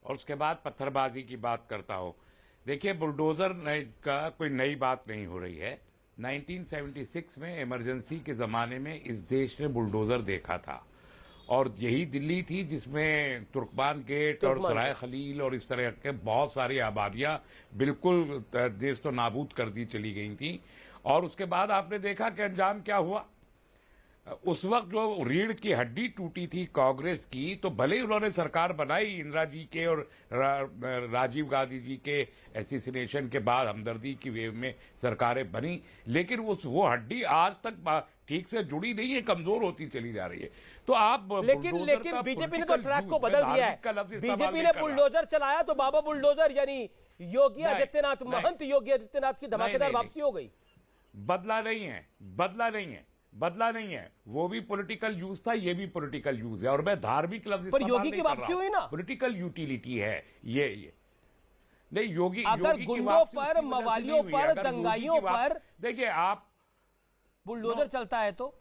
और उसके बाद पत्थरबाजी की बात करता हूं। देखिए, बुलडोजर का कोई नई बात नहीं हो रही है। 1976 में इमरजेंसी के ज़माने में इस देश ने बुलडोजर देखा था, और यही दिल्ली थी जिसमें तुर्कमान गेट और सराय खलील और इस तरह के बहुत सारी आबादियां बिल्कुल देश तो नाबूद कर दी चली गई थी। और उसके बाद आपने देखा कि अंजाम क्या हुआ। उस वक्त जो रीढ़ की हड्डी टूटी थी कांग्रेस की, तो भले ही उन्होंने सरकार बनाई इंदिरा जी के और राजीव गांधी जी के एसिसिनेशन के बाद हमदर्दी की वेव में सरकारें बनी, लेकिन वो हड्डी आज तक ठीक से जुड़ी नहीं है, कमजोर होती चली जा रही है। तो आप लेकिन बीजेपी ने तो ट्रैक को बदल दिया है। बीजेपी ने बुलडोजर चलाया तो बाबा बुलडोजर यानी योगी आदित्यनाथ, महंत योगी आदित्यनाथ की धमाकेदार वापसी हो गई। बदला नहीं है। वो भी पॉलिटिकल यूज था, ये भी पॉलिटिकल यूज है, और मैं धार्मिक लफ्ज पर योगी की वापसी हुई ना, पॉलिटिकल यूटिलिटी है ये नहीं। योगी अगर गुंडों पर, मवालियों पर, दंगाइयों पर देखिए, आप बुलडोजर चलता है तो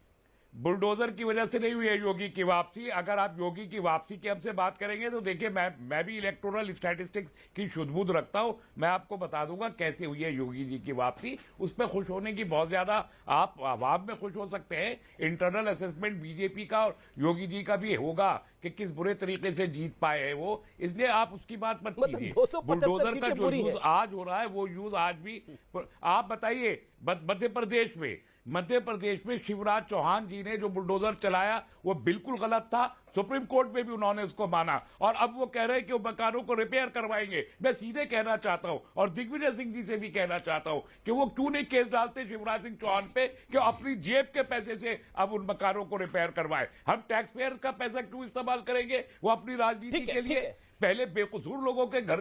बुलडोजर की वजह से नहीं हुई है योगी की वापसी। अगर आप योगी की वापसी की हमसे बात करेंगे तो देखिए, मैं भी इलेक्टोरल स्टैटिस्टिक्स की शुद्धबुद्ध रखता हूं। मैं आपको बता दूंगा कैसे हुई है योगी जी की वापसी। उस पर खुश होने की बहुत ज्यादा आप आवाम में खुश हो सकते हैं। इंटरनल असेसमेंट बीजेपी का और योगी जी का भी होगा कि किस बुरे तरीके से जीत पाए हैं वो, इसलिए आप उसकी बात मत कीजिए। बुलडोजर का जो यूज आज हो रहा है वो यूज आज भी। आप बताइए, मध्य प्रदेश में शिवराज चौहान जी ने जो बुलडोजर चलाया वो बिल्कुल गलत था। सुप्रीम कोर्ट में भी उन्होंने उसको माना, और अब वो कह रहे हैं कि वो मकानों को रिपेयर करवाएंगे। मैं सीधे कहना चाहता हूं, और दिग्विजय सिंह जी से भी कहना चाहता हूं, कि वो क्यों नहीं केस डालते शिवराज सिंह चौहान पे कि अपनी जेब के पैसे से अब उन मकानों को रिपेयर करवाए। हम टैक्स पेयर का पैसा क्यों इस्तेमाल करेंगे वो अपनी राजनीति के लिए? पहले बेकसूर लोगों के घर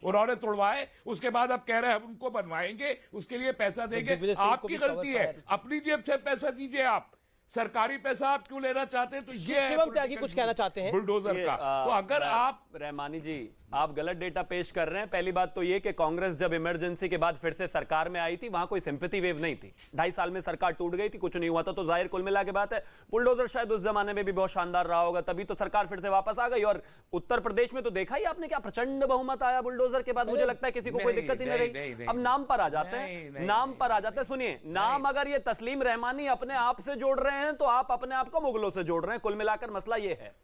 उन्होंने तोड़वाए, उसके बाद अब कह रहे हैं हम उनको बनवाएंगे, उसके लिए पैसा देंगे। आपकी गलती है, अपनी जेब से पैसा दीजिए। आप सरकारी पैसा आप क्यों लेना चाहते हैं? तो ये है शिवम त्यागी political कुछ कहना चाहते हैं बुलडोजर का। तो अगर आप रहमानी जी आप गलत डेटा पेश कर रहे हैं। पहली बात तो ये कि कांग्रेस जब इमरजेंसी के बाद फिर से सरकार में आई थी वहां कोई सिंपैथी वेव नहीं थी। 2.5 साल में सरकार टूट गई थी, कुछ नहीं हुआ था। तो जाहिर कुल मिला के बात है बुलडोजर शायद उस जमाने में भी बहुत शानदार रहा होगा, तभी तो सरकार फिर से वापस आ गई। और उत्तर प्रदेश में तो देखा ही आपने क्या प्रचंड बहुमत आया बुलडोजर के बाद। मुझे लगता है किसी को कोई दिक्कत ही नहीं रही। अब नाम पर आ जाते हैं, नाम पर आ जाते हैं। सुनिए, नाम अगर ये तस्लीम रहमानी अपने आप से जोड़ रहे हैं तो आप अपने आप को मुगलों से जोड़ रहे हैं। कुल मिलाकर मसला ये है,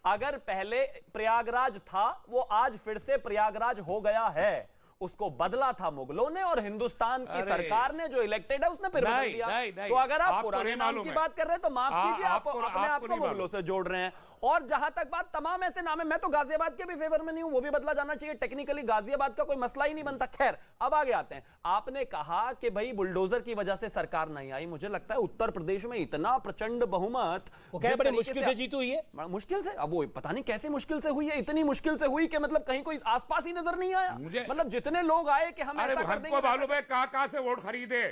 अगर पहले प्रयागराज था वो आज फिर से प्रयागराज हो गया है। उसको बदला था मुगलों ने और हिंदुस्तान की सरकार ने जो इलेक्टेड है उसने फिर बदल दिया। तो अगर आप पुराने नाम की बात कर रहे हैं तो माफ कीजिए, आप अपने आप को मुगलों से जोड़ रहे हैं। और जहां तक बात तमाम ऐसे नाम है, मैं तो गाजियाबाद के भी फेवर में नहीं हूं, वो भी बदला जाना चाहिए। टेक्निकली गाजियाबाद का कोई मसला ही नहीं बनता। खैर, अब आगे आते हैं। आपने कहा कि भाई बुलडोजर की वजह से सरकार नहीं आई। मुझे लगता है उत्तर प्रदेश में इतना प्रचंड बहुमत बड़ी मुश्किल से जीत हुई है। मुश्किल से, अब वो पता नहीं कैसे मुश्किल से हुई है। इतनी मुश्किल से हुई कि मतलब कहीं कोई आसपास ही नजर नहीं आया। मतलब जितने लोग आए कि हम हमको मालूम है कहां से वोट खरीदे,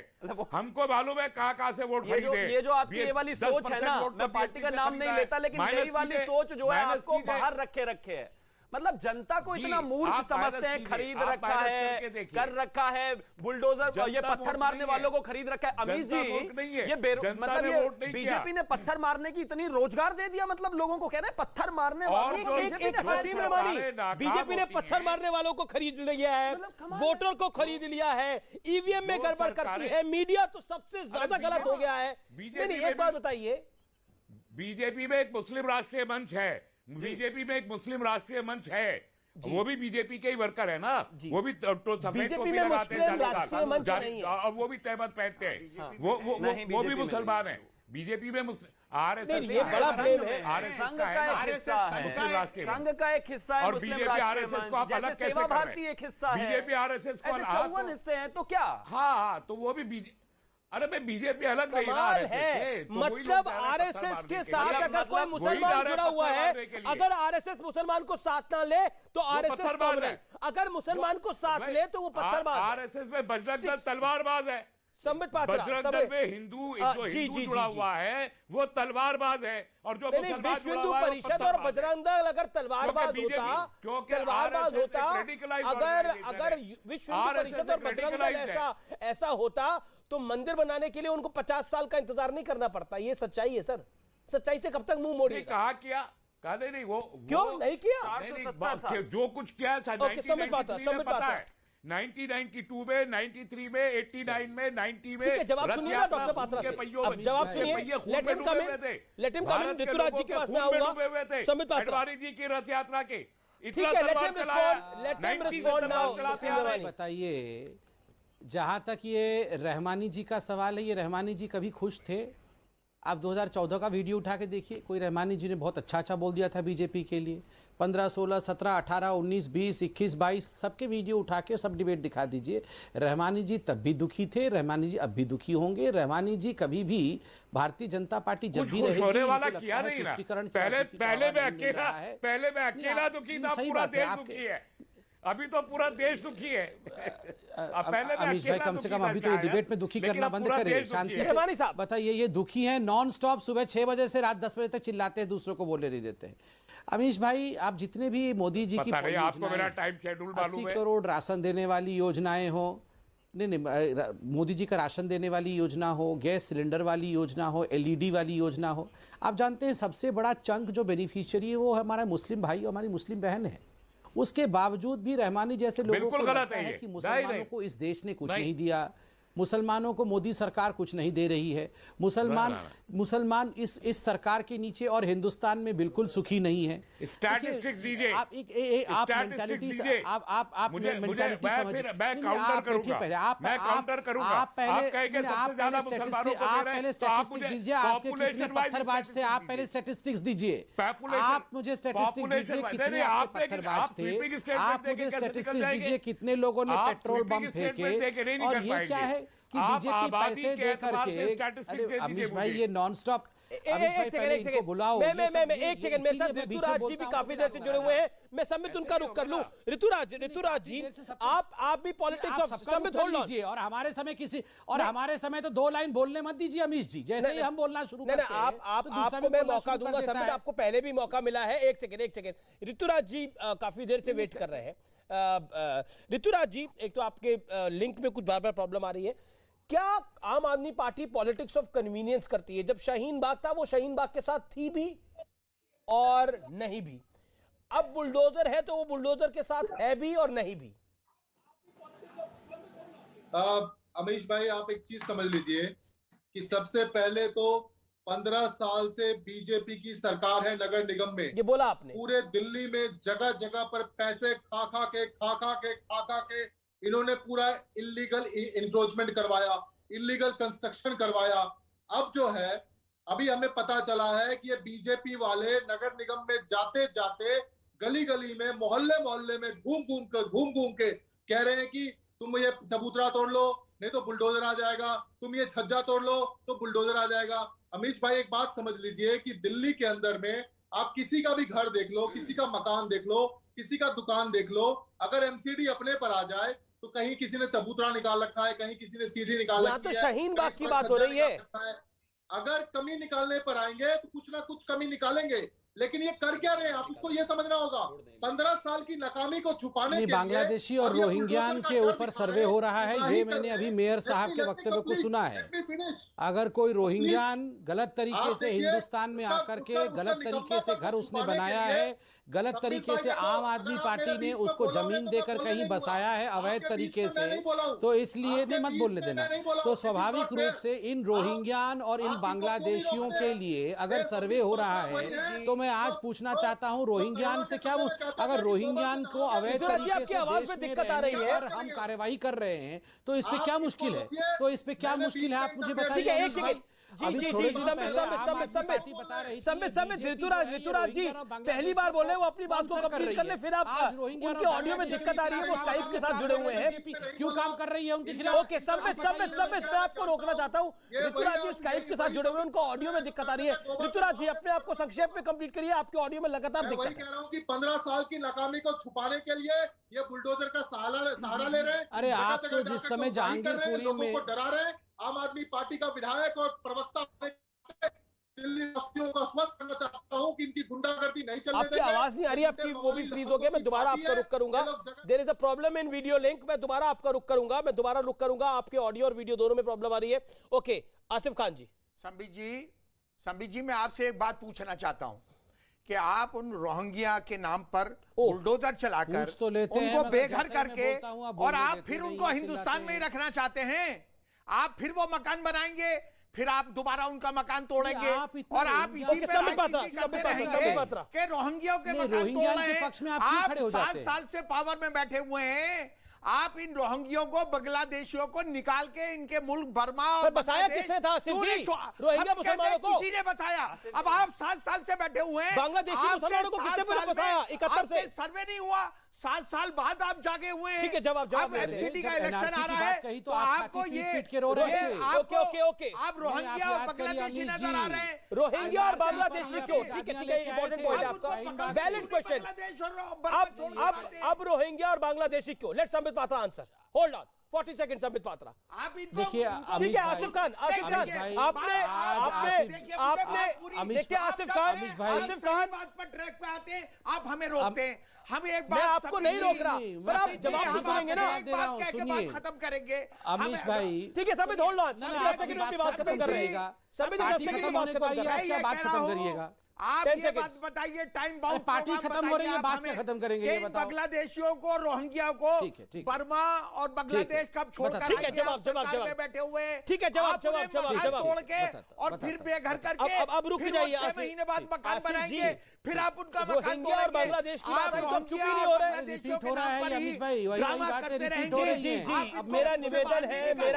हमको मालूम है कहां से वोट खरीदे। ये जो आपकी ये वाली सोच है ना, मैं पार्टी का नाम नहीं लेता, लेकिन यही वाली सोच जो है आपको बाहर रखे है। मतलब जनता को इतना मूर्ख समझते हैं, खरीद रखा है, कर रखा है बुलडोजर, ये पत्थर मारने वालों को खरीद रखा है। अमीश जी, ये मतलब ये बीजेपी ने पत्थर मारने की इतनी रोजगार दे दिया, मतलब लोगों को कह रहे हैं पत्थर मारने बीजेपी ने पत्थर मारने वालों को खरीद लिया है, वोटर को खरीद लिया है, ईवीएम में गड़बड़ करती है, मीडिया तो सबसे ज्यादा गलत हो गया है। एक बात बताइए, बीजेपी में एक मुस्लिम राष्ट्रीय मंच है, बीजेपी में एक मुस्लिम राष्ट्रीय मंच है, वो भी बीजेपी के ही वर्कर है ना, वो भी सफेद टोपी लगाते हैं, वो भी तहमत पहनते हैं, वो भी मुसलमान है। बीजेपी में आरएसएस ये बड़ा फेम है, संघ का एक हिस्सा है, संघ का एक हिस्सा है, और बीजेपी आरएसएस को आप अलग कैसे कर रहे हैं? एक हिस्सा है, बीजेपी आरएसएस को 54 हिस्से हैं तो क्या? हाँ, तो वो भी अरे मैं बीजेपी अलग नहीं ना है, मतलब आरएसएस के साथ अगर कोई मुसलमान जुड़ा हुआ है, अगर आरएसएस मुसलमान को साथ ना ले तो आरएसएस कांग्रेस, अगर मुसलमान को साथ ले तो वो पत्थरबाज। आरएसएस में बजरंग दल तलवारबाज है, बजरंग दल में हिंदू जुड़ा हुआ है वो तलवारबाज है, और जो विश्व हिंदू परिषद और बजरंग दल अगर तलवारबाज होता, अगर विश्व हिंदू परिषद और बजरंग दल ऐसा होता तो मंदिर बनाने के लिए उनको 50 साल का इंतजार नहीं करना पड़ता। ये सच्चाई है सर, सच्चाई से कब तक मुंह मोड़िए? कहा किया, कहा नहीं, वो क्यों नहीं किया? जो कुछ किया 1992 में, 93 में, 89 में, 90 में। जवाब सुनिए ना डॉक्टर पात्रा से, जवाब सुनिए। लेट हिम कम इन, ऋतुराज जी के पास में आऊंगा। संबित पात्रा जी की रथ यात्रा के बताइए, जहां तक ये रहमानी जी का सवाल है, ये रहमानी जी कभी खुश थे? आप 2014 का वीडियो उठा के देखिए, कोई रहमानी जी ने बहुत अच्छा बोल दिया था बीजेपी के लिए। 15, 16, 17, 18, 19, 20, 21, 22 सबके वीडियो उठा के सब डिबेट दिखा दीजिए। रहमानी जी तब भी दुखी थे, रहमानी जी अब भी दुखी होंगे। रहमानी जी कभी भी भारतीय जनता पार्टी जब भी रहेगी, होने वाला किया नहीं ना। पहले मैं अकेला दुखी था, पूरा देश दुखी है। अभी तो पूरा देश दुखी है। अमीश भाई कम से कम अभी तो डिबेट में दुखी करना बंद करें, शांति से बताइए। ये दुखी हैं, नॉन स्टॉप सुबह 6 बजे से रात 10 बजे तक चिल्लाते हैं, दूसरों को बोलने नहीं देते हैं। अमीश भाई, आप जितने भी मोदी जी की आपको मेरा टाइम शेड्यूल मालूम है, 80 करोड़ राशन देने वाली योजनाएं हो, नहीं मोदी जी का राशन देने वाली योजना हो, गैस सिलेंडर वाली योजना हो, एलईडी वाली योजना हो, आप जानते हैं सबसे बड़ा चंक जो बेनिफिशियरी है वो हमारा मुस्लिम भाई, हमारी मुस्लिम बहन है। उसके बावजूद भी रहमानी जैसे लोगों को लगता है कि मुसलमानों को इस देश ने कुछ नहीं दिया, मुसलमानों को मोदी सरकार कुछ नहीं दे रही है, मुसलमान इस सरकार के नीचे और हिंदुस्तान में बिल्कुल सुखी नहीं है। स्टैटिस्टिक्स दीजिए, आप मेंटालिटी समझिए, मैं काउंटर करूंगा, आप पहले स्टैटिस्टिक्स दीजिए, आपके कितने पत्थरबाज थे, आप पहले स्टैटिस्टिक्स दीजिए, आप मुझे स्टैटिस्टिक्स दीजिए कितने आपके पत्थरबाज थे, आप मुझे स्टैटिस्टिक्स दीजिए कितने लोगों ने पेट्रोल बम फेंके। और ये क्या है कि बीजेपी पैसे दे करके, अरे अमीश भाई ये नॉन स्टॉप एक सेकंड बुलाओ। मैं एक सेकंड, मेरे साथ ऋतुराज जी भी काफी देर से जुड़े हुए हैं। मैं संबित उनका रुख कर लूं। ऋतुराज जी, आप भी politics of Sambit hold on. और हमारे समय तो 2 लाइन बोलने मत दीजिए अमीश जी, जैसे ही हम बोलना शुरू करते हैं आपको मैं मौका दूंगा। संबित, आपको पहले भी मौका मिला है। एक सेकंड। ऋतुराज जी काफी देर से वेट कर रहे हैं। ऋतुराज जी, एक तो आपके लिंक में कुछ बार बार प्रॉब्लम आ रही है। क्या आम आदमी पार्टी पॉलिटिक्स ऑफ कन्वीनियंस करती है? जब शाहीन बाग था, वो शाहीन बाग के साथ थी भी और नहीं भी। अब बुलडोजर है तो वो बुलडोजर के साथ है भी और नहीं भी। अमीश भाई, आप एक चीज समझ लीजिए कि सबसे पहले तो 15 साल से बीजेपी की सरकार है नगर निगम में। ये बोला आपने। पूरे दिल्ली में जगह जगह पर पैसे खा खा के इन्होंने पूरा इलीगल इंक्रोचमेंट करवाया, इलीगल कंस्ट्रक्शन करवाया। अब जो है, अभी हमें पता चला है कि ये बीजेपी वाले नगर निगम में जाते जाते गली गली में, मोहल्ले में घूम घूम के कह रहे हैं कि तुम ये चबूतरा तोड़ लो नहीं तो बुलडोजर आ जाएगा, तुम ये छज्जा तोड़ लो तो बुलडोजर आ जाएगा। अमीश भाई, एक बात समझ लीजिए कि दिल्ली के अंदर में आप किसी का भी घर देख लो, किसी का मकान देख लो, किसी का दुकान देख लो, अगर एमसीडी अपने पर आ जाए तो कहीं किसी ने चबूतरा निकाल रखा है, कहीं किसी ने सीढ़ी निकाल रखी है। तो शाहीन बाग की बात हो रही है। अगर कमी निकालने पर आएंगे तो कुछ ना कुछ कमी निकालेंगे, लेकिन ये कर क्या रहे हैं आपको ये समझना होगा। 15 साल की नाकामी को छुपाने के लिए बांग्लादेशी और रोहिंग्यान के ऊपर सर्वे हो रहा है। ये मैंने अभी मेयर साहब के वक्तव्य को सुना है। अगर कोई रोहिंग्यान गलत तरीके से हिंदुस्तान में आकर के गलत तरीके से घर उसने बनाया है, गलत तरीके से आम आदमी पार्टी ने उसको जमीन देकर कहीं बसाया है अवैध तरीके से, तो इसलिए नहीं मत बोलने देना। तो स्वाभाविक रूप से इन रोहिंग्यान और इन बांग्लादेशियों के लिए अगर सर्वे हो रहा है तो मैं आज पूछना चाहता हूं रोहिंग्यान से क्या, अगर रोहिंग्यान को अवैध तरीके से देश में रहने पर हम कार्यवाही कर रहे हैं तो इस पे क्या मुश्किल है? तो इस पे क्या मुश्किल है, आप मुझे बताइए। ऋतुराज जी पहली बार बोले, वो अपनी बात को कंप्लीट कर ले, फिर आप उनके ऑडियो में दिक्कत आ रही है, वो स्काइप के साथ जुड़े हुए हैं। क्यों काम कर रही है उनके खिलाफ? ओके, संबित मैं आपको रोकना चाहता हूँ। ऋतुराज जी स्काइप के साथ जुड़े हुए, उनको ऑडियो में दिक्कत आ रही है। ऋतुराज जी, अपने आप को संक्षेप में कंप्लीट करिए, आपके ऑडियो में लगातार दिक्कत है। कह रहा हूँ कि 15 साल की नाकामी को छुपाने के लिए ये बुलडोजर का सहारा ले रहे हैं। अरे आप तो जिस समय जहांगीरपुरी में डरा रहे हैं, आम आदमी पार्टी का विधायक और प्रवक्ता दिल्ली वासियों को आश्वस्त करना चाहता हूं कि इनकी गुंडागर्दी नहीं चलने देंगे। आपकी आवाज नहीं आ रही, आपकी वो भी फ्रीज हो गया। मैं दोबारा आपका रुख करूंगा। There is a problem in video link. मैं दोबारा आपका रुख करूंगा। आपके ऑडियो और वीडियो दोनों में प्रॉब्लम आ रही है। ओके, आसिफ खान जी। संबित जी, मैं आपसे एक बात पूछना चाहता हूं कि आप उन रोहिंग्या के नाम पर बुलडोजर चलाकर तो उनको बेघर करके और आप फिर उनको हिंदुस्तान में ही रखना चाहते हैं। आप फिर वो मकान बनाएंगे, फिर आप दोबारा उनका मकान तोड़ेंगे और आप इसी पे करते रहेंगे कि रोहिंग्या के मकान तोड़ रहे हैं। आप 7 साल से पावर में बैठे हुए हैं। आप इन रोहिंग्यों को, बांग्लादेशियों को निकाल के इनके मुल्क बर्मा और बसाया किसने था? रोहिंग्या मुसलमानों को किसी ने बसाया। अब आप 7 साल से बैठे हुए हैं। बांग्लादेशी मुसलमानों को किसने बसाया? 71 से सर्वे नहीं हुआ, 7 साल बाद आप जागे हुए हैं। ठीक है, जवाब एमसीडी का इलेक्शन आ रहा है तो आपको ये ओके आप रोहिंग्या और बांग्लादेशी नजर आ रहे हैं। रोहिंग्या और बांग्लादेशी क्यों? ठीक है, इंपॉर्टेंट पॉइंट है आपका, वैलिड क्वेश्चन। अब रोहिंग्या और बांग्लादेशी क्यों? Let's Sambit Patra answer. Hold on 40 second. Sambit Patra, देखिए ठीक है। आसिफ खान, आपने देखिए, आसिफ खान बात पर ट्रैक पे आते हैं, आप हमें रोकते हैं। हम एक बात, मैं आपको नहीं रोक रहा, पर आप जवाब तो सुनेंगे ना। सुनिए, खत्म करेंगे अमीश भाई। ठीक है संबित, होल्ड ऑन। 10 सेकंड में बात खत्म कर रहे हैं। संबित 10 सेकंड में बात खत्म कर रहे हैं। क्या बात खत्म करिएगा? आप ये बात बताइए, टाइम बाउंड पार्टी खत्म हो रही है, बात क्या खत्म करेंगे ये बताओ। बांग्लादेशियों को, रोहिंग्या को बर्मा और बांग्लादेश कब छोड़कर ठीक है, जवाब बैठे हुए। ठीक है, जवाब तोड़ के और फिर बेघर करके अब रुक जाइए। 6 महीने बाद मकान बनाएंगे, फिर आप उनका मकान तोड़ेंगे और बांग्लादेश की बात हम चुप ही नहीं हो रहे। रिपीट हो रहा है अमीश भाई, वही बातें रिपीट हो रही हैं। अब मेरा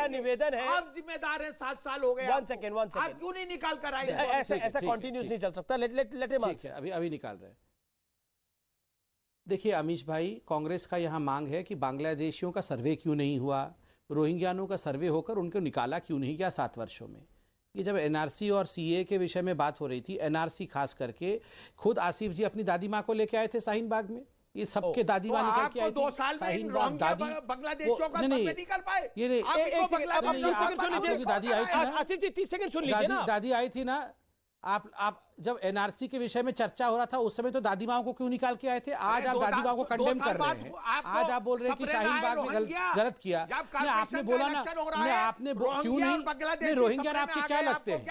निवेदन है, आप जिम्मेदार हैं। 7 साल हो गए। 1 सेकंड। आप क्यों नहीं निकाल कर आए? ऐसा कंटिन्यूस नहीं चल सकता। Let him answer. अभी निकाल रहे हैं। देखिए अमीश भाई, कांग्रेस का यहां मांग है कि बांग्लादेशियों का सर्वे क्यों नहीं हुआ, रोहिंग्यानों का सर्वे होकर उनको निकाला क्यों नहीं गया 7 वर्षों में। ये जब एनआरसी और सीए के विषय में बात हो रही थी, एनआरसी खास करके खुद आसिफ जी अपनी दादी माँ को लेके आए थे शाहीन बाग में। ये सबके दादी माँ निकल के आई थी। 2 साल में शाहीन बाग दादी बांग्लादेशियों का सर्वे निकल पाए। ये नहीं, आपकी दादी आई थी ना, आसिफ जी 30 सेकंड सुन लीजिए ना। दादी आई थी ना। आप जब एनआरसी के विषय में चर्चा हो रहा था उस समय तो दादी माओ को क्यों निकाल के आए थे? आज आप दादी माओ को कंडेम कर रहे हैं। आज आप बोल रहे हैं कि शाहीन बाग में गलत किया। आपने बोला ना, आपने क्यों नहीं? रोहिंग्या आपके क्या लगते हैं?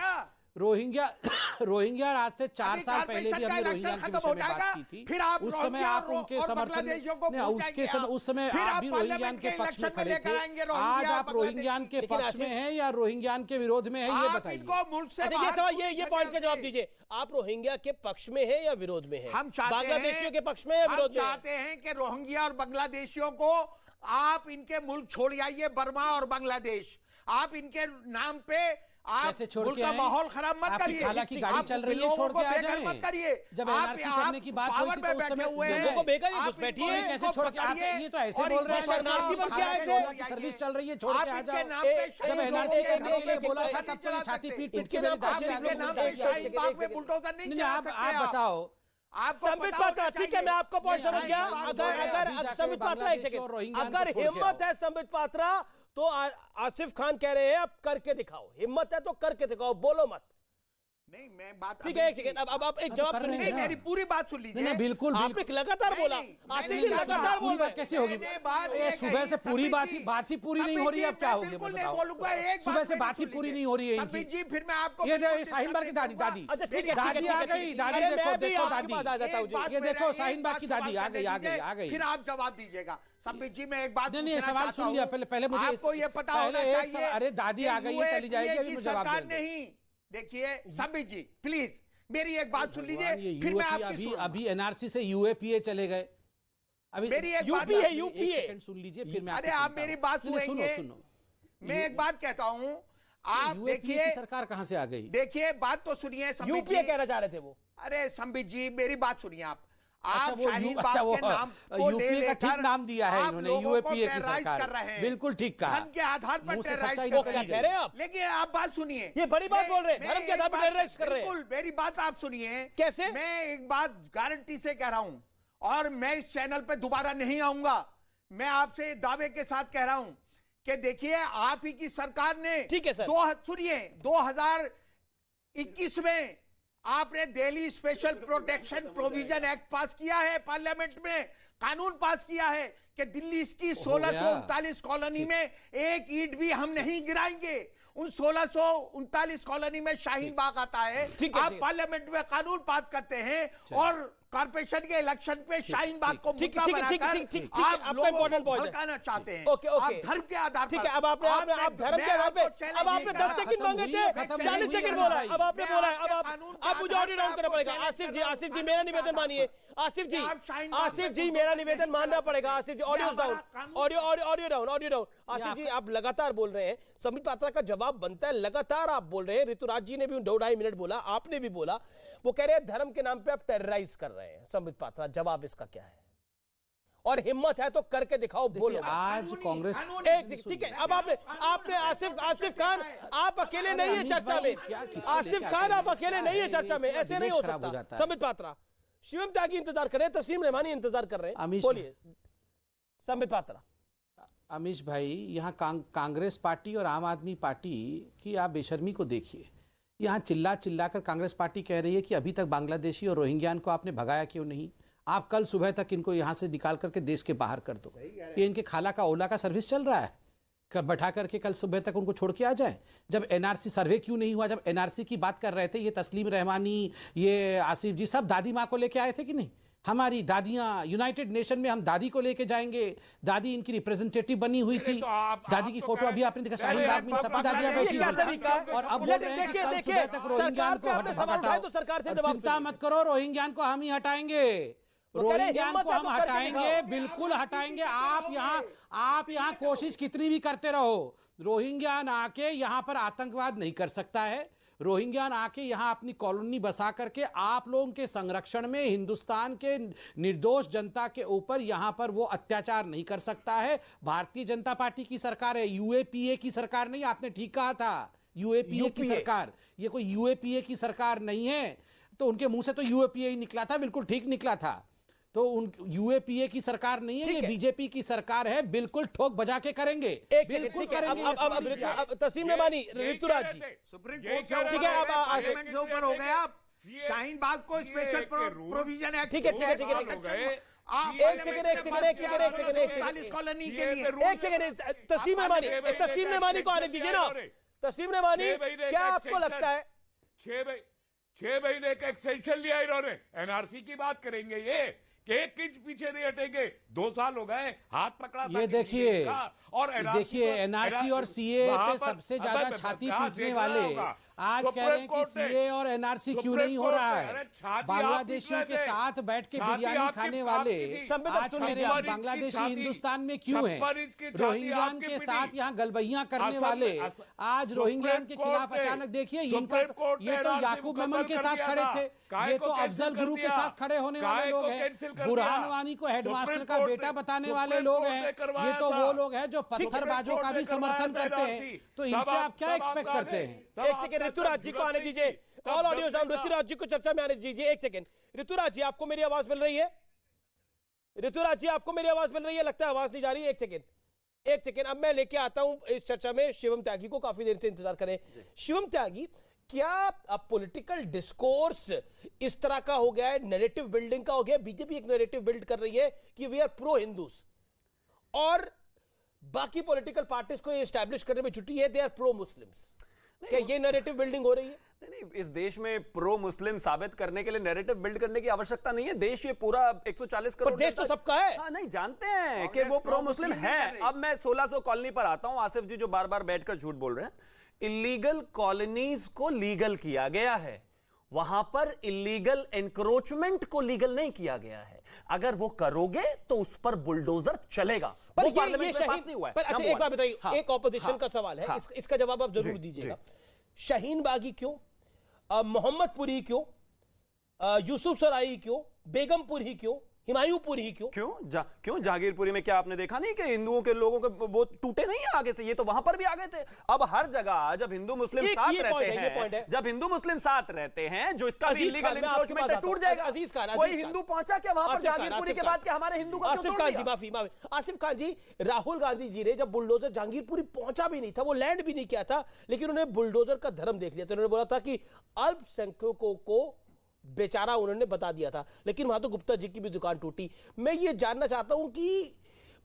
रोहिंग्या आज से 4 साल पहले भी हमने रोहिंग्या के विषय में बात की थी। उस समय आप उनके समर्थन में, उस समय आप भी रोहिंग्या के पक्ष में खड़े थे। आज आप रोहिंग्या के पक्ष में हैं या रोहिंग्या के विरोध में हैं, ये बताइए। ये सवाल, ये पॉइंट का जवाब दीजिए। आप रोहिंग्या के पक्ष में हैं या विरोध में हैं? हम बांग्लादेशियों के पक्ष में या विरोध में? चाहते हैं कि रोहिंग्या और बांग्लादेशियों को आप इनके मुल्क छोड़ आइए, बर्मा और बांग्लादेश। आप इनके नाम पे आप मुल्क का माहौल खराब मत करिए। हालांकि गाड़ी चल रही है, छोड़ के आ जाएं। मत करिए। जब एनआरसी करने की बात हुई थी तो उस समय लोगों को बेकार ही बैठिए, कैसे छोड़ के आते? ये तो ऐसे बोल रहे हैं शरणार्थी बन के आए थे, सर्विस चल रही है, छोड़ के आ जाओ। जब एनआरसी करने के लिए बोला था तब तो छाती पीट के मेरे दादी आगे। आप बताओ। संबित पात्रा, ठीक है, मैं आपको पॉइंट समझ गया। अगर संबित पात्रा, एक सेकंड, अगर हिम्मत है संबित पात्रा तो आसिफ खान कह रहे हैं अब करके दिखाओ। हिम्मत है तो करके दिखाओ, बोलो मत। नहीं, मैं बात ठीक है, एक सेकंड, अब आप एक जवाब सुन लीजिए। मेरी पूरी बात सुन लीजिए। नहीं, बिल्कुल आपने लगातार बोला। आसिफ जी लगातार बोल रहे हैं, कैसे होगी? सुबह से पूरी बात ही पूरी नहीं हो रही है, अब क्या होगी? सुबह से बात ही पूरी नहीं हो रही है जी। फिर मैं आपको ये शाहीन बाग की दादी अच्छा ठीक है, दादी आ गई। दादी देखो दादी, ये देखो शाहीन बाग की दादी आ गई। फिर आप जवाब दीजिएगा। संबित जी, मैं एक बात नहीं, सवाल सुन लिया। पहले मुझे आपको ये पता होना चाहिए। अरे दादी आ गई है, चली जाएगी, अभी मुझे जवाब दे। नहीं, देखिए संबित जी प्लीज मेरी एक बात सुन लीजिए, फिर मैं आपकी अभी एनआरसी से यूएपीए चले गए। अभी मेरी एक यूपीए सुन लीजिए, फिर मैं अरे आप मेरी बात सुनेंगे। मैं एक बात कहता हूँ, आप देखिए सरकार कहाँ से आ गई। देखिए बात तो सुनिए। यूपीए कहना चाह रहे थे वो। अरे संबित जी मेरी बात सुनिए। आप शाहीन बाग के नाम को यूपीए का ठीक नाम दिया है इन्होंने, यूएपीए की सरकार। बिल्कुल ठीक कहा। धर्म के आधार पर टेरराइज कह रहे हैं आप। लेकिन आप बात सुनिए, ये बड़ी बात बोल रहे हैं, धर्म के आधार पर टेरराइज कर रहे हैं। बिल्कुल, मेरी बात आप सुनिए। कैसे? मैं एक बात गारंटी से कह रहा हूं, और मैं इस चैनल पे दोबारा नहीं आऊंगा। मैं आपसे दावे के साथ कह रहा हूं कि देखिए, आप ही की सरकार ने, ठीक है सर, सुनिए, 2021 में आपने Delhi special protection provision act पास किया है, पार्लियामेंट में कानून पास किया है कि दिल्ली की 1639 कॉलोनी में एक ईंट भी हम नहीं गिराएंगे। उन 1639 कॉलोनी में शाहीन बाग आता है। आप पार्लियामेंट में कानून पास करते हैं और कॉर्पोरेशन के इलेक्शन पे शाहीन बाग को मुद्दा बनाकर आप लोगों को भड़काना चाहते हैं। आप धर्म के आधार पर। ठीक है, अब आप धर्म के आधार पे, अब आपने 10 सेकंड मांगे थे, 40 सेकंड बोला है, अब आपने बोला है। अब मुझे ऑडियो डाउन करना पड़ेगा। आसिफ जी मेरा निवेदन मानिए। आसिफ जी मेरा निवेदन मानना पड़ेगा। Asif ji audio down, audio down. Asif ji आप लगातार बोल रहे हैं, संबित पात्रा का जवाब बनता है, लगातार आप बोल रहे हैं। ऋतुराज जी ने भी 2-2.5 मिनट बोला, आपने भी बोला। वो कह रहे हैं धर्म के नाम पे आप टेरराइज कर रहे हैं। संबित पात्रा, जवाब इसका क्या है? और हिम्मत है तो करके दिखाओ, बोलो। आज कांग्रेस एक ठीक है, अब आपने आसिफ खान, आप अकेले नहीं है चर्चा में। आसिफ खान आप अकेले नहीं है चर्चा में, ऐसे नहीं हो सकता। संबित पात्रा, शिवम त्यागी इंतजार कर रहे हैं, तस्लीम रहमानी इंतजार कर रहे हैं। बोलिए संबित पात्रा। अमीश भाई, यहाँ कांग्रेस पार्टी और आम आदमी पार्टी की आप बेशर्मी को देखिए। यहाँ चिल्ला कर कांग्रेस पार्टी कह रही है कि अभी तक बांग्लादेशी और रोहिंग्यान को आपने भगाया क्यों नहीं? आप कल सुबह तक इनको यहाँ से निकाल करके देश के बाहर कर दो। ये इनके खाला का ओला का सर्विस चल रहा है, कब बैठा करके कल सुबह तक उनको छोड़ के आ जाए। जब एनआरसी सर्वे क्यों नहीं हुआ? जब एनआरसी की बात कर रहे थे, ये तस्लीम रहमानी, ये आसिफ जी, सब दादी माँ को लेके आए थे कि नहीं? हमारी दादियां, यूनाइटेड नेशन में हम दादी को लेके जाएंगे। दादी इनकी रिप्रेजेंटेटिव बनी हुई थी। दादी की फोटो अभी आपने देखा, शाहीन बाग में सबकी दादियां बैठी हुई। और अब बोल रहे हैं कि कल सुबह तक रोहिंग्यान को हटाओ। चिंता मत करो, रोहिंग्यान को हम ही हटाएंगे। रोहिंग्यान को हम हटाएंगे, बिल्कुल हटाएंगे। आप यहाँ कोशिश कितनी भी करते रहो, रोहिंग्यान आके यहाँ पर आतंकवाद नहीं कर सकता है। रोहिंग्यान आके यहाँ अपनी कॉलोनी बसा करके आप लोगों के संरक्षण में हिंदुस्तान के निर्दोष जनता के ऊपर यहाँ पर वो अत्याचार नहीं कर सकता है। भारतीय जनता पार्टी की सरकार है, यूएपीए की सरकार नहीं। आपने ठीक कहा था यूएपीए की सरकार, ये कोई यूएपीए की सरकार नहीं है। तो उनके मुंह से तो यूएपीए ही निकला था, बिल्कुल ठीक निकला था। तो उन यूएपीए की सरकार नहीं है, ये बीजेपी की सरकार है, बिल्कुल ठोक बजा के करेंगे, बिल्कुल करेंगे। अब तस्लीम ने मानी ऋतुराज जी, सुप्रीम कोर्ट से ठीक है, पार्लियामेंट से ऊपर हो गए आप। शाहीन बाग को स्पेशल प्रोविजन एक्ट, ठीक है ठीक है ठीक है, तस्लीम ने मानी को आने दीजिए ना। तस्लीम ने मानी, क्या आपको लगता है 6 महीने का एक्सटेंशन लिया इन्होंने? एनआरसी की बात करेंगे ये कि एक इंच पीछे नहीं हटेंगे। 2 साल हो गए, हाथ पकड़ा था। ये देखिए, और देखिए एनआरसी और सीए पे सबसे ज्यादा छाती पीटने वाले आज कह रहे हैं कि सीए और एनआरसी क्यों नहीं हो रहा है। बांग्लादेशियों के साथ बैठ के बिरयानी खाने वाले आज कह रहे हैं बांग्लादेशी हिंदुस्तान में क्यों हैं। रोहिंग्यान के साथ यहाँ गलबैया करने वाले आज रोहिंग्यान के खिलाफ अचानक देखिए इनका, ये तो याकूब मेमन के साथ खड़े थे, ये तो अफजल गुरु के साथ खड़े होने वाले लोग हैं, बुरहान वानी को हेडमास्टर का बेटा बताने वाले लोग हैं, ये तो वो लोग हैं जो पत्थरबाजों का भी समर्थन करते हैं। तो इनसे आप क्या एक्सपेक्ट करते हैं? एक सेकंड, ऋतुराज जी को आने दीजिए, ऑल ऑडियो साउंड ऋतुराज जी को चर्चा में आने दीजिए। एक सेकंड ऋतुराज जी, आपको मेरी आवाज मिल रही है? ऋतुराज जी, आपको मेरी आवाज मिल रही है? लगता है आवाज नहीं जा रही है। एक सेकंड, अब मैं लेके आता हूं इस चर्चा में शिवम त्यागी को। काफी देर से इंतजार करें। शिवम त्यागी, क्या अब पॉलिटिकल डिस्कोर्स इस तरह का हो गया है, नैरेटिव बिल्डिंग का हो गया? बीजेपी एक नैरेटिव बिल्ड कर रही है कि वी आर प्रो हिंदूज, और बाकी पॉलिटिकल पार्टीज को ये एस्टैब्लिश करने में जुटी है दे आर प्रो मुस्लिम्स। क्या ये नैरेटिव बिल्डिंग हो रही है? नहीं, इस देश में प्रो मुस्लिम साबित करने के लिए नैरेटिव बिल्ड करने की आवश्यकता नहीं है। देश ये पूरा 140 करोड़ देश तो सबका है। हाँ, नहीं जानते हैं कि वो प्रो मुस्लिम है। अब मैं 1600 कॉलोनी पर आता हूं, आसिफ जी जो बार बार बैठकर झूठ बोल रहे हैं। इलीगल कॉलोनीज को लीगल किया गया है, वहां पर इलीगल एनक्रोचमेंट को लीगल नहीं किया गया है। अगर वो करोगे तो उस पर बुलडोजर चलेगा। पर वो ये पार्लियामेंट में पास नहीं हुआ है। पर अच्छा एक बात बताइए, हाँ, एक ऑपोजिशन का सवाल है, इसका जवाब आप जरूर दीजिएगा। शाहीन बागी क्यों, मोहम्मदपुरी क्यों, यूसुफ सराई क्यों, बेगमपुर ही क्यों, हिमायूपुर ही क्यों? क्यों जहांगीरपुरी में क्या आपने देखा नहीं कि हिंदुओं के लोगों के वो टूटे नहीं है आगे से? ये तो वहां पर भी आ गए थे। अब हर जगह जब हिंदू मुस्लिम साथ रहते हैं, जब हिंदू मुस्लिम साथ रहते हैं, जो इसका भी इलीगल एनक्रोचमेंट है टूट जाएगा। कोई हिंदू पहुंचा क्या वहां पर जहांगीरपुरी के बाद? क्या हमारे हिंदू का? आसिफ खान जी, माफी, आसिफ खान जी, राहुल गांधी जी ने जब बुलडोजर जहांगीरपुरी पहुंचा भी नहीं था, वो लैंड भी नहीं किया था, लेकिन उन्होंने बुलडोजर का धर्म देख लिया था। उन्होंने बोला था कि अल्पसंख्यकों को बेचारा उन्होंने बता दिया था, लेकिन वहां तो गुप्ता जी की भी दुकान टूटी। मैं ये जानना चाहता हूं कि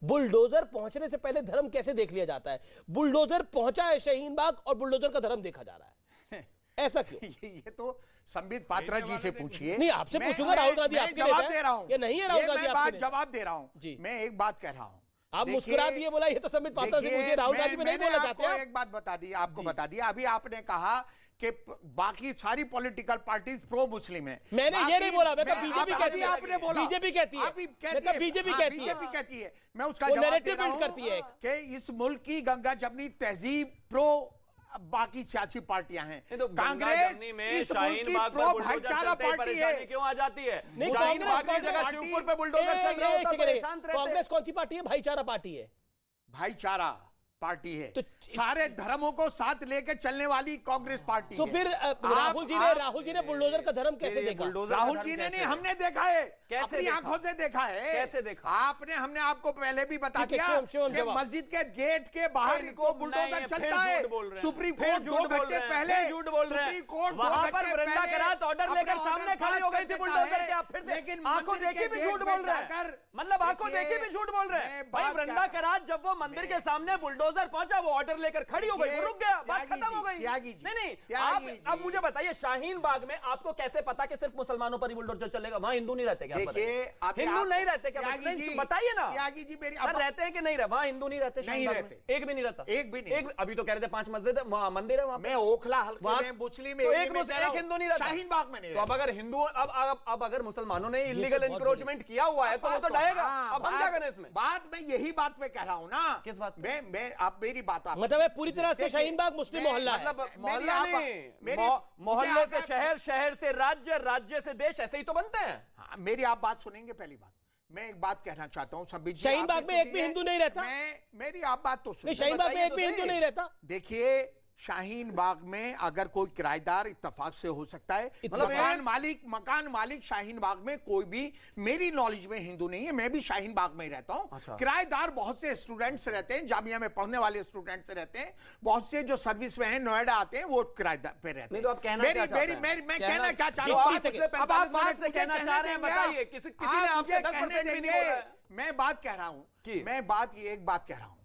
बुलडोजर पहुंचने से पहले धर्म कैसे देख लिया जाता है? बुलडोजर पहुंचा है शाहीन बाग और बुलडोजर का धर्म देखा जा रहा है, ऐसा क्यों? ये तो संबित पात्रा जी से पूछिए। नहीं, आपसे पूछूंगा। राहुल गांधी आपके जवाब दे रहा हूं, ये नहीं है राहुल गांधी आपके? जवाब दे रहा हूं, मैं एक बात कह रहा हूं। आप मुस्कुरा दिए, बोला ये तो संबित पात्रा से पूछिए, राहुल गांधी में नहीं बोलना चाहते। एक बात बता दी, आपको बता दिया। अभी आपने कहा कि बाकी सारी पॉलिटिकल पार्टीज प्रो मुस्लिम है। मैंने ये नहीं बोला, मैं कहा बीजेपी कहती है। आपने बोला बीजेपी कहती है, बीजेपी कहती है। मैं उसका जवाब दे रहा हूं कि इस मुल्क की गंगा जमनी तहजीब प्रो बाकी सियासी पार्टियां हैं। कांग्रेस इस मुल्क की प्रो भाईचारा पार्टी है। क्यों आ जाती है? नहीं, शिवपुर पे बुलडोजर चल रहा होता है, कांग्रेस कौन सी पार्टी है? भाईचारा पार्टी है। भाईचारा पार्टी है, तो सारे धर्मों को साथ लेकर चलने वाली कांग्रेस पार्टी तो है। फिर राहुल जी ने बुलडोजर का धर्म कैसे देखा? राहुल जी ने नहीं, हमने देखा है, अपनी आंखों से देखा है। कैसे देखा? हमने आपको पहले भी बता दिया कि मस्जिद के गेट के बाहर को बुलडोजर चलता है। सुप्रीम कोर्ट 2 घंटे पहले झूठ बोल रहे हैं। वहां पर वृंदा करात ऑर्डर लेकर सामने खड़ी हो गई थी बुलडोजर के। आप फिर से आंखों देखी भी झूठ बोल रहे हैं, मतलब आंखों देखी भी झूठ बोल रहे हैं। भाई वृंदा करात जब वो मंदिर के सामने बुलडोजर पहुंचा, वो ऑर्डर लेकर खड़ी हो गई, वो रुक गया, बात खत्म हो गई। नहीं, आप अब मुझे बताइए, शाहीन बाग में आपको कैसे पता कि सिर्फ मुसलमानों पर ही बुलडोजर चलेगा? वहां हिंदू नहीं रहते क्या? हिंदू नहीं रहते क्या? बताइए ना। त्यागी जी, मेरी रहते हैं कि नहीं रहते? वहां हिंदू नहीं रहते? नहीं रहते, एक भी नहीं रहता। एक भी नहीं। अभी तो कह रहे थे 5 मस्जिद मंदिर है वहां। मैं ओखला हल्के में मुस्लिम एक हिंदू नहीं रहता। शाहीन बाग में नहीं। तो अब अगर हिंदू अब अगर मुसलमानों ने इलीगल एनक्रोचमेंट किया हुआ है तो वो तो डरेगा। अब हम क्या करें इसमें? बात मैं यही बात में कह रहा हूं ना। किस बात? मैं आप मेरी बात, मतलब पूरी तरह से शाहीन बाग मुस्लिम मोहल्ला है। मतलब मोहल्ला नहीं, मोहल्ले से शहर, शहर से राज्य, राज्य से देश, ऐसे ही तो बनते हैं। मेरी आप बात सुनेंगे। पहली बात मैं एक बात कहना चाहता हूं, संबित जी, शाहीन बाग में एक भी हिंदू नहीं रहता। मेरी आप बात तो सुनिए। शाहीन बाग में एक भी हिंदू नहीं रहता। देखिए, शाहीन बाग में अगर कोई किराएदार इत्तेफाक से हो सकता है, मतलब मकान मालिक शाहीन बाग में कोई भी मेरी नॉलेज में हिंदू नहीं है। मैं भी शाहीन बाग में ही रहता हूँ। अच्छा। किराएदार बहुत से स्टूडेंट्स रहते हैं, जामिया में पढ़ने वाले स्टूडेंट्स रहते हैं, बहुत से जो सर्विस में हैं, नोएडा आते हैं, वो किराएदार पे रहते हैं। नहीं तो आप कहना क्या चाहते हैं? मैं कहना क्या चाहता जो हूँ, आप पिछले 45 मिनट से कहना चाह रहे हैं, बताइए। किसी ने आपसे 10% भी नहीं बोला है। मैं बात कह रहा हूँ, एक बात कह रहा हूँ,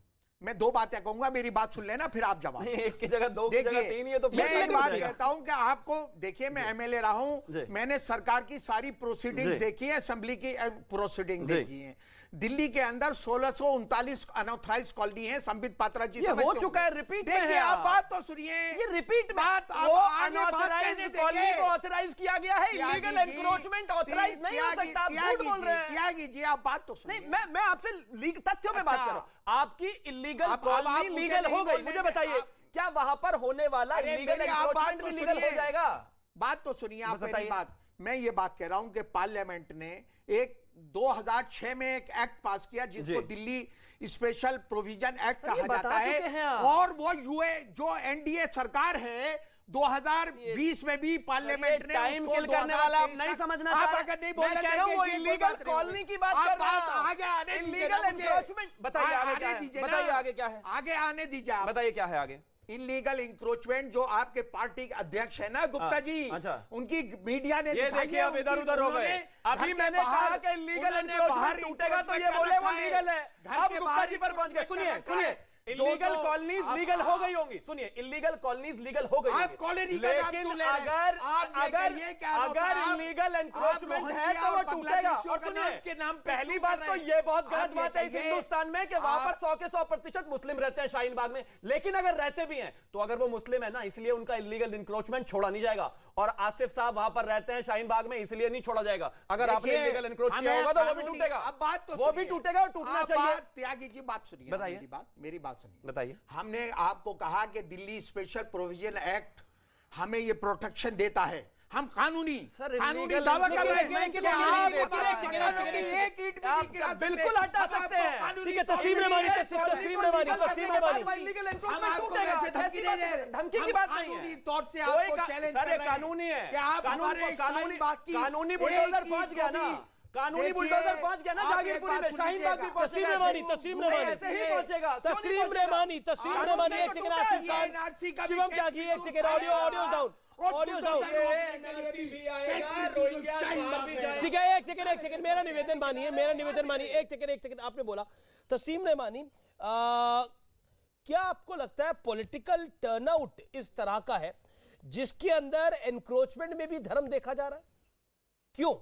मैं दो बातें कहूंगा, मेरी बात सुन लेना, फिर आप जवाब। एक की जगह दो, की जगह तीन, ये तो मैं एक बात कहता हूं कि आपको देखिए, मैं एमएलए रहा हूं, मैंने सरकार की सारी प्रोसीडिंग देखी है, असेंबली की प्रोसीडिंग देखी है। दिल्ली के अंदर 1639 अनऑथराइज कॉलोनी है, संबित पात्रा जी ये हो चुका है, रिपीट में है। आप बात तो सुनिए, ये रिपीट बात वो अनऑथराइज्ड कॉलोनी को ऑथराइज किया गया है, इलीगल एनक्रोचमेंट ऑथराइज नहीं हो सकता। आप झूठ बोल रहे हैं। त्यागी जी, आप बात तो सुनिए। नहीं, मैं आपसे तथ्यों में बात कर रहा हूं। आपकी इलीगल कॉलोनी लीगल हो गई, मुझे बताइए, क्या वहां पर होने वाला इलीगल एनक्रोचमेंट भी लीगल हो जाएगा? बात तो सुनिए आप मेरी बात। मैं ये बात कह रहा हूं कि पार्लियामेंट ने एक 2006 में एक एक्ट पास किया जिसको दिल्ली स्पेशल प्रोविजन एक्ट कहा जाता है, और वो जो एनडीए सरकार है 2020 में भी पार्लियामेंट ने टाइम किल करने वाला आप नहीं समझना चाहते। अगर नहीं बोल मैं कह रहा हूं वो इलीगल कॉलोनी की बात कर रहा हूं। आगे आने दीजिए, इलीगल एनक्रोचमेंट बताइए आगे क्या है, बताइए आगे क्या है, आगे आने दीजिए, बताइए क्या है आगे। इलीगल इंक्रोचमेंट जो आपके पार्टी के अध्यक्ष है ना गुप्ता जी, अच्छा, उनकी मीडिया ने ये देखिए अब इधर उधर हो गए। अभी मैंने कहा कि इलीगल एनक्रोचमेंट टूटेगा तो ये बोले वो लीगल है, अब गुप्ता जी पर पहुंच गए। सुनिए सुनिए, इलीगल कॉलोनीज लीगल हो गई होंगी, सुनिए इलीगल कॉलोनीज लीगल हो गई होंगी, लेकिन अगर इलीगल एनक्रोचमेंट है तो वो टूटेगा। और सुनिए, पहली बात तो ये बहुत गलत बात है इस हिंदुस्तान में कि वहां पर 100 के 100% मुस्लिम रहते हैं शाहीन बाग में, लेकिन अगर रहते भी हैं तो अगर वो मुस्लिम है ना, इसलिए उनका इलीगल इंक्रोचमेंट छोड़ा नहीं जाएगा। और आसिफ साहब वहां पर रहते हैं शाहीन बाग में, इसलिए नहीं छोड़ा जाएगा। अगर आपने इलीगल इंक्रोच किया होगा तो वो भी टूटेगा, वो भी टूटेगा और टूटना चाहिए। त्यागी जी बात सुनिए, बताइए, मेरी बात सुनिए, बताइए। हमने आपको कहा कि दिल्ली स्पेशल प्रोविजन एक्ट हमें ये प्रोटेक्शन देता है, हम कानूनी दावा कर रहे हैं कि बिल्कुल हटा सकते हैं। ठीक है, तस्लीम रहमानी, तस्लीम रहमानी, धमकी की बात नहीं है, तौर से आपको चैलेंज कर रहे हैं। कानूनी है, कि आप कानूनी बुलडोजर पहुंच गया ना, कानूनी बुलडोजर पहुंच गया ना जागीरपुरी में, शाहीन बाग भी तस्लीम रहमानी, तस्लीम रहमानी ऐसे ही पहुंचेगा। तस्लीम रहमानी, तस्लीम रहमानी, एक सेकंड, आसिफ खान, शिवम त्यागी, एक second, audio down, audio down. ठीक है, एक सेकंड, मेरा निवेदन मानिए, एक सेकंड, आपने बोला तस्लीम रहमानी, क्या आपको लगता है पॉलिटिकल टर्नआउट इस तरह का है जिसके अंदर एनक्रोचमेंट में भी धर्म देखा जा रहा है? क्यों?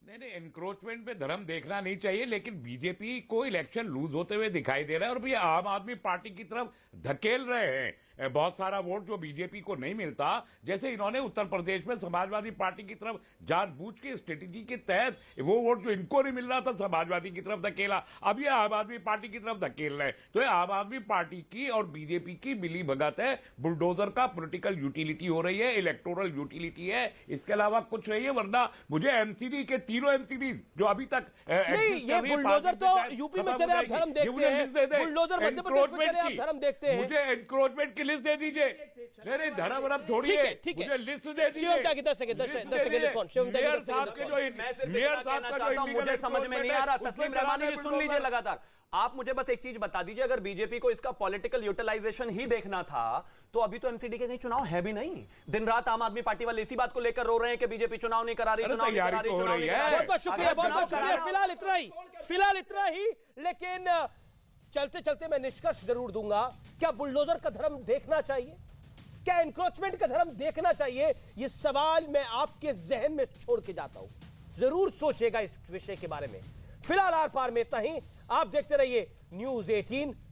नहीं, एनक्रोचमेंट में धर्म देखना नहीं चाहिए, लेकिन बीजेपी को इलेक्शन लूज होते हुए दिखाई दे रहा है और भी आम आदमी पार्टी की तरफ धकेल रहे हैं बहुत सारा वोट जो बीजेपी को नहीं मिलता। जैसे इन्होंने उत्तर प्रदेश में समाजवादी पार्टी की तरफ जानबूझ के स्ट्रेटेजी के तहत वो वोट जो इनको नहीं मिल रहा था समाजवादी की तरफ धकेला, अब ये आम आदमी पार्टी की तरफ धकेल रहे हैं। तो ये आम आदमी पार्टी की और बीजेपी की मिली भगत है, बुलडोजर का पॉलिटिकल यूटिलिटी हो रही है, इलेक्टोरल यूटिलिटी है, इसके अलावा कुछ नहीं है। वरना मुझे एमसीडी के तीनों एमसीडी जो अभी तक नहीं, ये बुलडोजर तो यूपी में चले आप धर्म देखते हैं, बुलडोजर मध्य प्रदेश में चले आप धर्म देखते हैं। मुझे एनक्रोचमेंट की लिस्ट दे दीजिए, नहीं धर्म वरम छोड़िए, मुझे लिस्ट दे दीजिए। शिवम त्यागी 10 सेकंड रिस्पॉन्स, शिवम त्यागी 10 सेकंड। मेयर साहब का जो मुझे समझ में नहीं आ रहा, तस्लीम रहमानी जी सुन लीजिए लगातार। आप मुझे बस एक चीज बता दीजिए, अगर बीजेपी को इसका पॉलिटिकल यूटिलाइजेशन ही देखना था तो अभी तो एमसीडी के कहीं चुनाव है भी नहीं। दिन रात आम आदमी पार्टी वाले इसी बात को लेकर रो रहे हैं कि बीजेपी चुनाव नहीं करा रही, चुनाव नहीं करा रही, चुनाव नहीं करा रही। बहुत बहुत शुक्रिया, बहुत बहुत शुक्रिया। फिलहाल इतना ही, लेकिन चलते चलते मैं निष्कर्ष जरूर दूंगा, क्या बुलडोजर का धर्म देखना चाहिए, क्या एनक्रोचमेंट का धर्म देखना चाहिए? ये सवाल मैं आपके जहन में छोड़ के जाता हूं, जरूर सोचिएगा इस विषय के बारे में। फिलहाल आर पार में इतना ही। आप देखते रहिए News 18